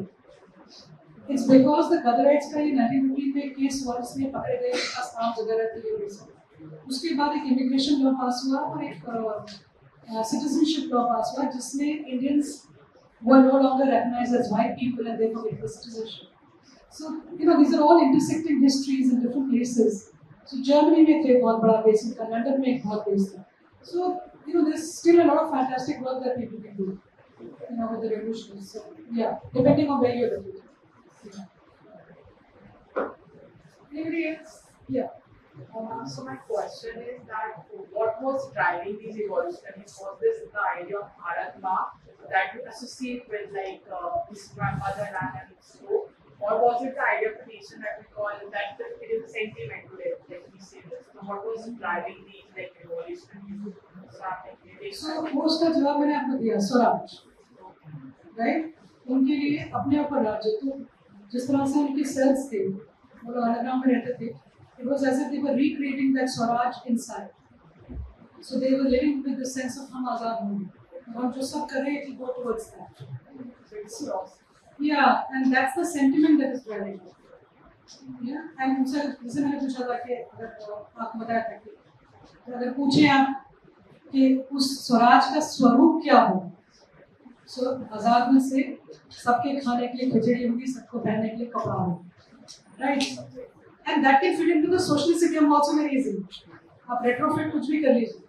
It's because the Ghadarites का ये 1950 में केस हुआ जिसमें पकड़े गए, उनका नाम वगैरह थे. उसके बाद एक इमिग्रेशन लॉ पास हुआ और एक citizenship law passed हुआ जिसमें Indians were no longer recognized as white people and therefore get the citizenship. So these are all intersecting histories in different places. So Germany में थे बहुत बड़ा base था, London में एक बहुत base था. So there's still a lot of fantastic work that people can do. With the revolution. So yeah, depending on where you're looking. Anybody else? Yeah. So my question is that what was driving these evolutionaries? Was this the idea of Mahatma that you associate with his grandmother and so, or was it the idea of the nation that we call that it is a sentiment today, like we say this? So what was driving these evolutionaries? So most का जवाब मैंने आपको दिया, Swaraj, right? उनके लिए अपने ऊपर राज्य, तो जिस तरह से उनके cells थे, वो लोग अंडरग्राउंड में रहते थे. It was as if they were recreating that Swaraj inside. So they were living with the sense of हम आज़ाद होंगे. और हम जो सब कर रहे हैं, it will go towards that. So, yeah, and that's the sentiment that is driving it. Yeah, and उनसे जैसे मैंने पूछा था कि अगर आपको बताया था कि अगर पूछे आप कि उस स्वराज का स्वरूप क्या हो, so आज़ाद में से सबके खाने के लिए खिचड़ी होगी, सबको पहनने के लिए कपड़ा होगा, right? And that can fit into the socialist idiom also very easily. आप retrofit कुछ भी कर लीजिए,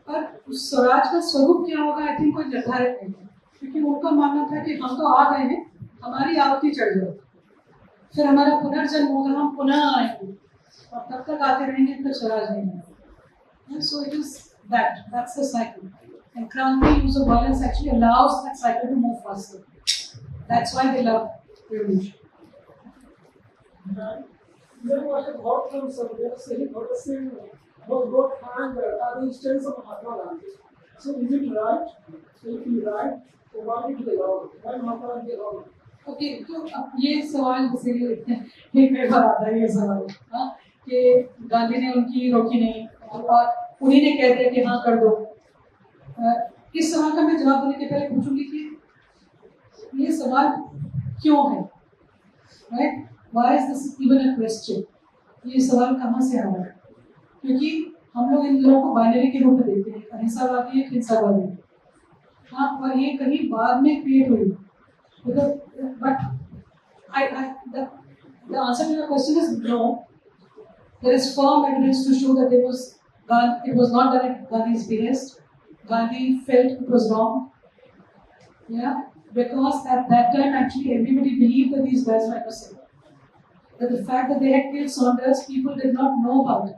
पर उस स्वराज का स्वरूप क्या होगा, I think कोई निर्धारित नहीं है, क्योंकि उनका मानना था कि हम तो आ गए हैं, हमारी आहुति चढ़ जाए, फिर हमारा पुनर्जन्म होगा, हम पुनः आएंगे, और तब तक आते रहेंगे तब स्वराज नहीं आएगा. So it is that's the cycle. And Kranti, use of violence actually allows that cycle to move faster. That's why they love revolution. There was a thought from somewhere saying was got hand are the instance of Mahatma Gandhi. So is it right? So if you right, so why did they allow it? Why Mahatma Gandhi allowed it? Okay, तो अब ये सवाल जैसे कई बार आता है ये सवाल, हाँ, कि गांधी ने उनकी रोकी नहीं और उन्हीं ने कह दिया कि हाँ कर दो. इस सवाल का मैं जवाब देने के पहले पूछूंगी कि ये सवाल क्यों है, right? Why is this even a question? ये सवाल कहाँ से आ रहा है? क्योंकि हम लोग इन लोगों को बाइनरी के रूप में देखते हैं, अहिंसावादी है, हिंसावादी है, हाँ, और ये कहीं बाद में क्रिएट हुई. But the answer to your question is no. There is firm evidence to show that it was not done at Gandhi's behest. Gandhi felt it was wrong. Yeah, because at that time actually everybody believed that these guys were innocent. That the fact that they had killed Saunders, people did not know about it.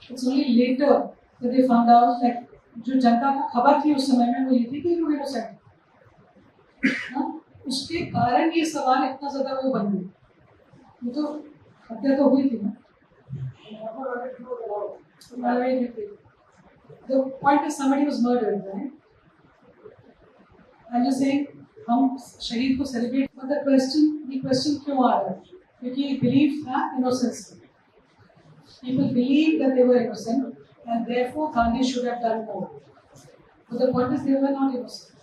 It's only later that they found out that जो जनता को खबर थी उस समय में वो ये थी कि लोग innocent. उसके कारण ये सवाल इतना ज़्यादा वो बन गया. ये तो हत्या तो हुई थी ना. The point is somebody was murdered, right? I'm just saying हम शहीद को celebrate, but the question क्यों आ रहा है? क्योंकि belief था innocence. People believed that they were innocent, and therefore Gandhi should have done more. But the point is they were not innocent.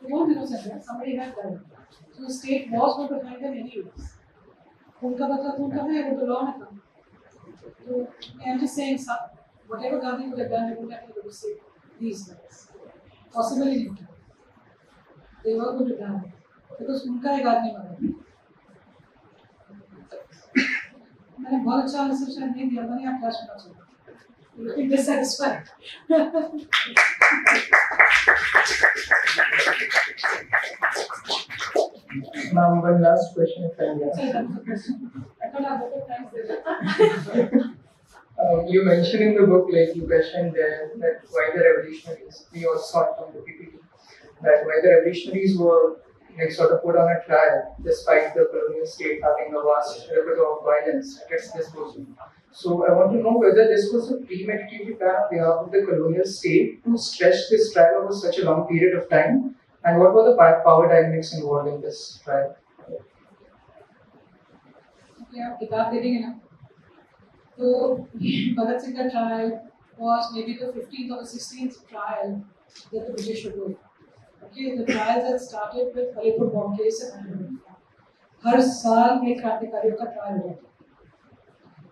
They weren't innocent, right? Somebody had done it. So the state was going to find them anyways. उनका बदला तो उनका है, वो तो law में था. So I'm just saying, whatever Gandhi would have done, they wouldn't have been able to save these guys. Possibly not. They were going to die because उनका एक आदमी मरा. मैंने बहुत अच्छा आंसर शायद नहीं दिया, मैंने आप क्या सुना चाहिए. Looking dissatisfied. Now, one last question, if I may. I thought I better thanks. You mentioned in the book, like you questioned there, that why the revolutionaries, we also saw from the PPT, that why the revolutionaries were like sort of put on a trial despite the colonial state having a vast repertoire of violence at its disposal. So I want to know whether this was a premeditated plan on behalf of the colonial state to stretch this trial over such a long period of time, and what were the power dynamics involved in this trial? Okay, आप किताब दे देंगे ना, तो भगत सिंह का trial was maybe the 15th or the 16th trial that the British would do. Okay, the trials had started with Alipur bomb case and हर साल एक क्रांतिकारियों का trial हुआ.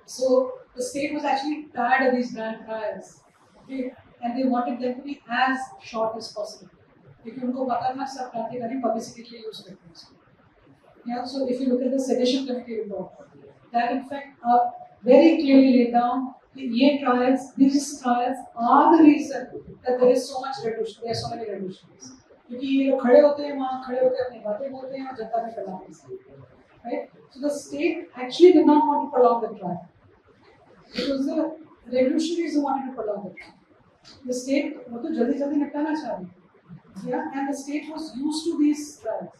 So the state was actually tired of these grand trials. Okay, and they wanted them to be as short as possible. Because उनको पता था सब क्रांतिकारी publicity के लिए use करते हैं इसको. Yeah, so if you look at the sedition committee report, that in fact very clearly laid down that these trials are the reason that there is so much revolution, there are so many revolutions. क्योंकि ये लोग खड़े होते हैं वहाँ खड़े होकर अपनी बातें बोलते हैं और जनता में फैलाते हैं, right? So the state actually did not want to prolong the trial. It was the revolutionaries who wanted to prolong the trial. The state वो तो जल्दी जल्दी निपटाना चाह रही है, yeah, and the state was used to these trials.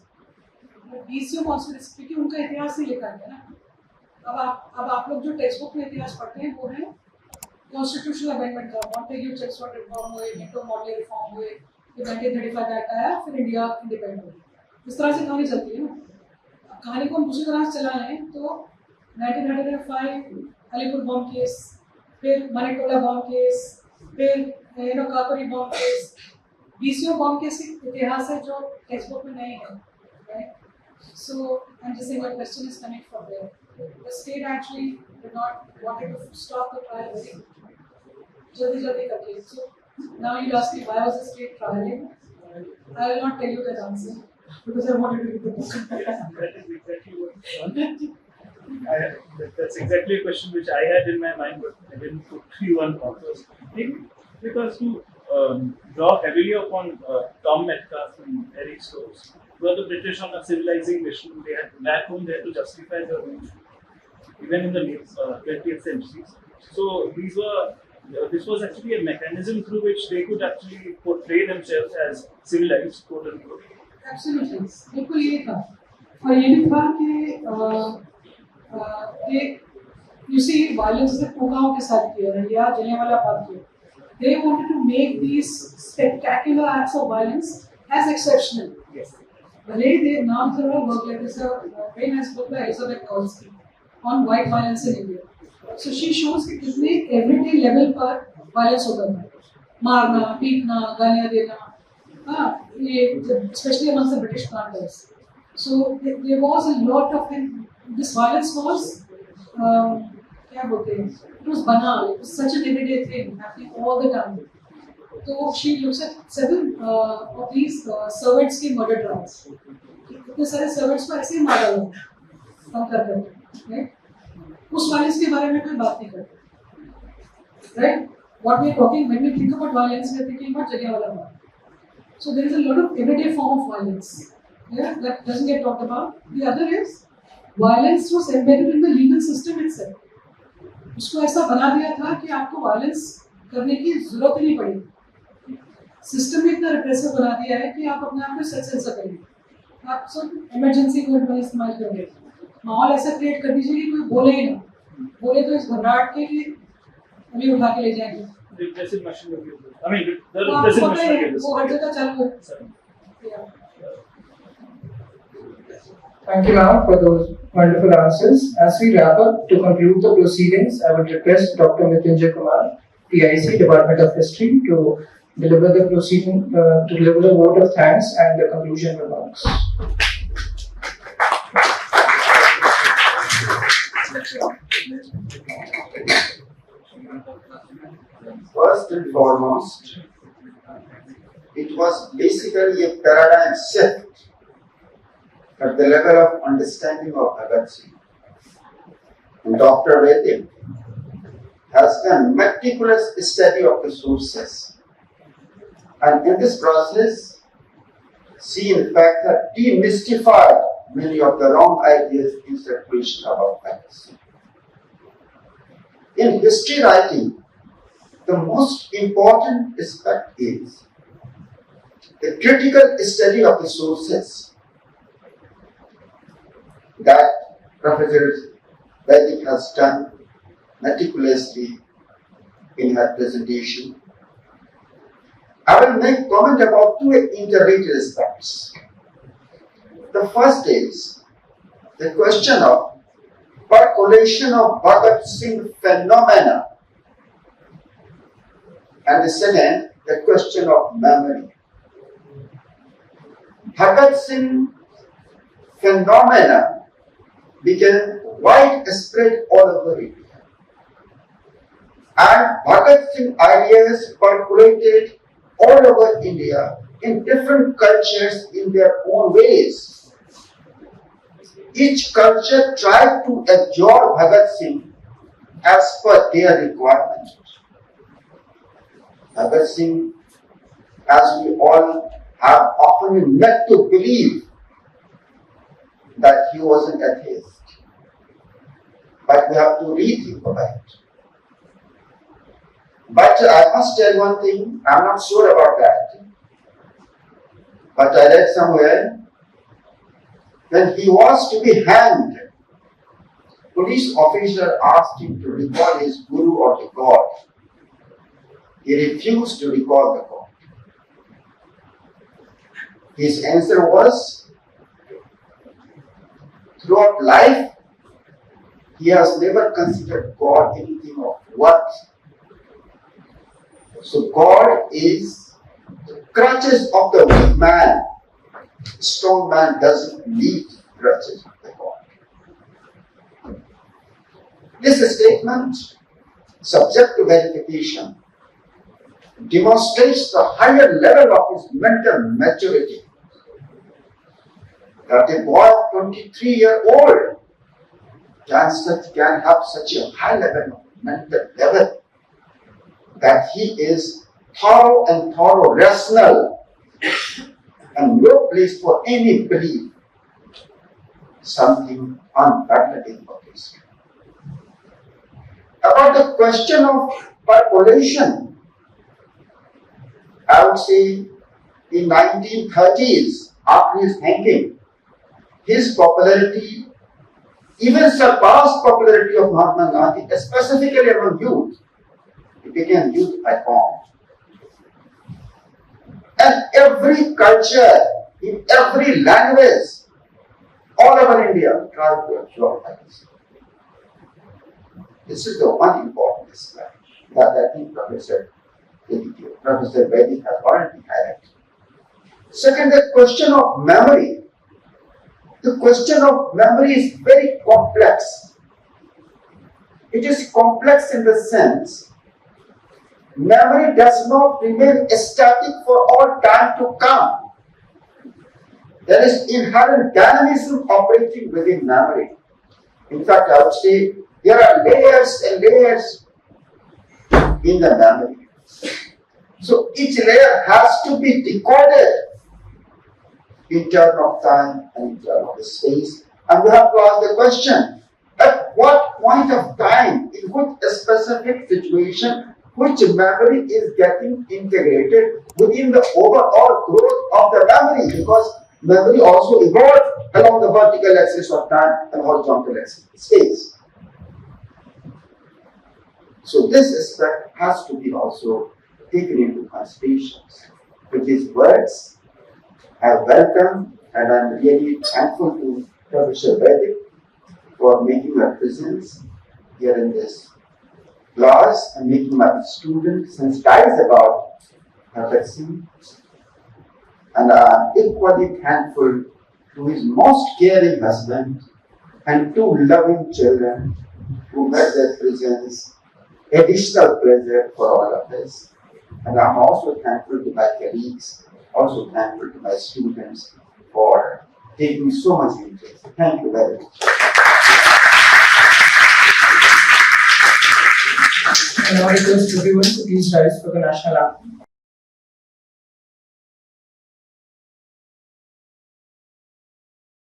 BCO conspiracy क्योंकि उनका इतिहास ही लिखा है ना. अब आप लोग जो टेक्स्ट बुक में इतिहास पढ़ते हैं वो है कॉन्स्टिट्यूशनल अमेंडमेंट का, मॉन्टेग्यू चेक्सवर्थ रिफॉर्म हुए, मिंटो मॉडल रिफॉर्म हुए, फिर 1935 एक्ट आया, फिर इंडिया इंडिपेंडेंट हुआ. इस तरह से कहानी चलती है ना. कहानी को हम दूसरी तरह से चलाएं तो 1935 अलीपुर बॉम्ब केस, फिर मणिटोला बॉम्ब केस, फिर Kakori bomb case, BCO bomb case की इतिहास है जो टेक्स्ट बुक में नहीं है, right? So I'm just saying my question is coming from there. The state actually did not wanted to stop the trial very jaldi karke. So now you ask me why was the state trialing? I will not tell you that answer because I wanted to read the book. That's exactly a question which I had in my mind, but I didn't put you on purpose. Because to draw heavily upon Tom Metcalfe and Eric Stokes, were the British on a civilizing mission. They had back home, they had to justify their own, even in the 20th century. So this was actually a mechanism through which they could actually portray themselves as civilized, quote unquote. Absolutely, बिल्कुल ये था. और ये भी था कि you see violence जैसे पुगाओं के साथ किया है या जलियांवाला बाग किया. They wanted to make these spectacular acts of violence as exceptional. Yes. They now there are work like this a very nice book by Elizabeth Kolsky on white violence in India. So she shows कि कितने everyday level पर violence होता है, मारना, पीटना, गालियाँ देना, हाँ ये especially amongst the British planters. So there was a lot of this violence was क्या बोलते हैं? It was banal. It was such an everyday thing happening all the time. So she looks at several of these servants के murder trials. कितने सारे servants को ऐसे ही मारा हुआ हम करते हैं, right? उस violence के बारे में कोई बात नहीं करते, right? What we are talking when we think about violence, we are thinking about Jallianwala Bagh. So there is a lot of everyday form of violence, yeah, that doesn't get talked about. The other is violence was embedded in the legal system itself. उसको ऐसा बना दिया था कि आपको violence करने की जरूरत ही नहीं पड़ेगी. सिस्टम में इतना रिप्रेसिव बना दिया है कि आप अपने आप को सच सेंसर करेंगे, आप सब इमरजेंसी कोड में इस्तेमाल करेंगे, माहौल ऐसा क्रिएट कर दीजिए कि कोई बोले ही ना, बोले तो इस घबराहट के लिए अभी उठा के ले जाएंगे. Repressive machinery. I mean, the repressive machinery. वो हर जगह चालू है. Thank you, ma'am, for those wonderful answers. As we wrap up, to conclude the proceedings, I would request Dr. Mrityunjay Kumar, PIC, Department of History, to deliver the proceeding, to deliver the vote of thanks and the conclusion remarks. First and foremost, it was basically a paradigm shift at the level of understanding of Bhagat Singh. And Dr. Reddy has done meticulous study of the sources. And in this process, she in fact had demystified many of the wrong ideas in circulation about Bhagat Singh. In history writing, the most important aspect is the critical study of the sources that Professor Vaidik has done meticulously in her presentation. I will make comment about two interrelated aspects. The first is the question of percolation of Bhagat Singh phenomena, and the second, the question of memory. Bhagat Singh phenomena became widespread all over India. And Bhagat Singh ideas percolated all over India in different cultures in their own ways. Each culture tried to absorb Bhagat Singh as per their requirement. Bhagat Singh, as we all have often been led to believe, that he was an atheist. But we have to rethink about it. But I must tell one thing, I'm not sure about that. But I read somewhere, when he was to be hanged, police officer asked him to recall his guru or the god. He refused to recall the god. His answer was, throughout life, he has never considered God anything of worth. So God is the crutches of the weak man. The strong man doesn't need crutches of the God. This statement, subject to verification, demonstrates the higher level of his mental maturity. That a boy of 23-year-old can have such a high level of mental level that he is thorough, rational, and no place for any belief. Something unparalleled in history. About the question of percolation, I would say in 1930s, after his hanging, his popularity even surpassed popularity of Mahatma Gandhi, specifically among youth. He became youth icon. And every culture, in every language, all over India, tried to absorb this. This is the one important aspect that I think Professor Vaidik has already highlighted. Second, the question of memory. The question of memory is very complex. It is complex in the sense, memory does not remain static for all time to come. There is inherent dynamism operating within memory. In fact, I would say there are layers and layers in the memory. So each layer has to be decoded in terms of time and in terms of space. And we have to ask the question, at what point of time, in which specific situation, which memory is getting integrated within the overall growth of the memory, because memory also evolves along the vertical axis of time and horizontal axis of space. So this aspect has to be also taken into consideration. With these words, I welcome and I'm really thankful to Professor Vaidik for making my presence here in this class and making my students sensitized about Bhagat Singh. And I'm equally thankful to his most caring husband and two loving children who made their presence additional pleasure for all of us. And I'm also thankful to my colleagues, also thankful to my students for taking so much interest. Thank you very much. And now I request everyone to please rise for the national anthem.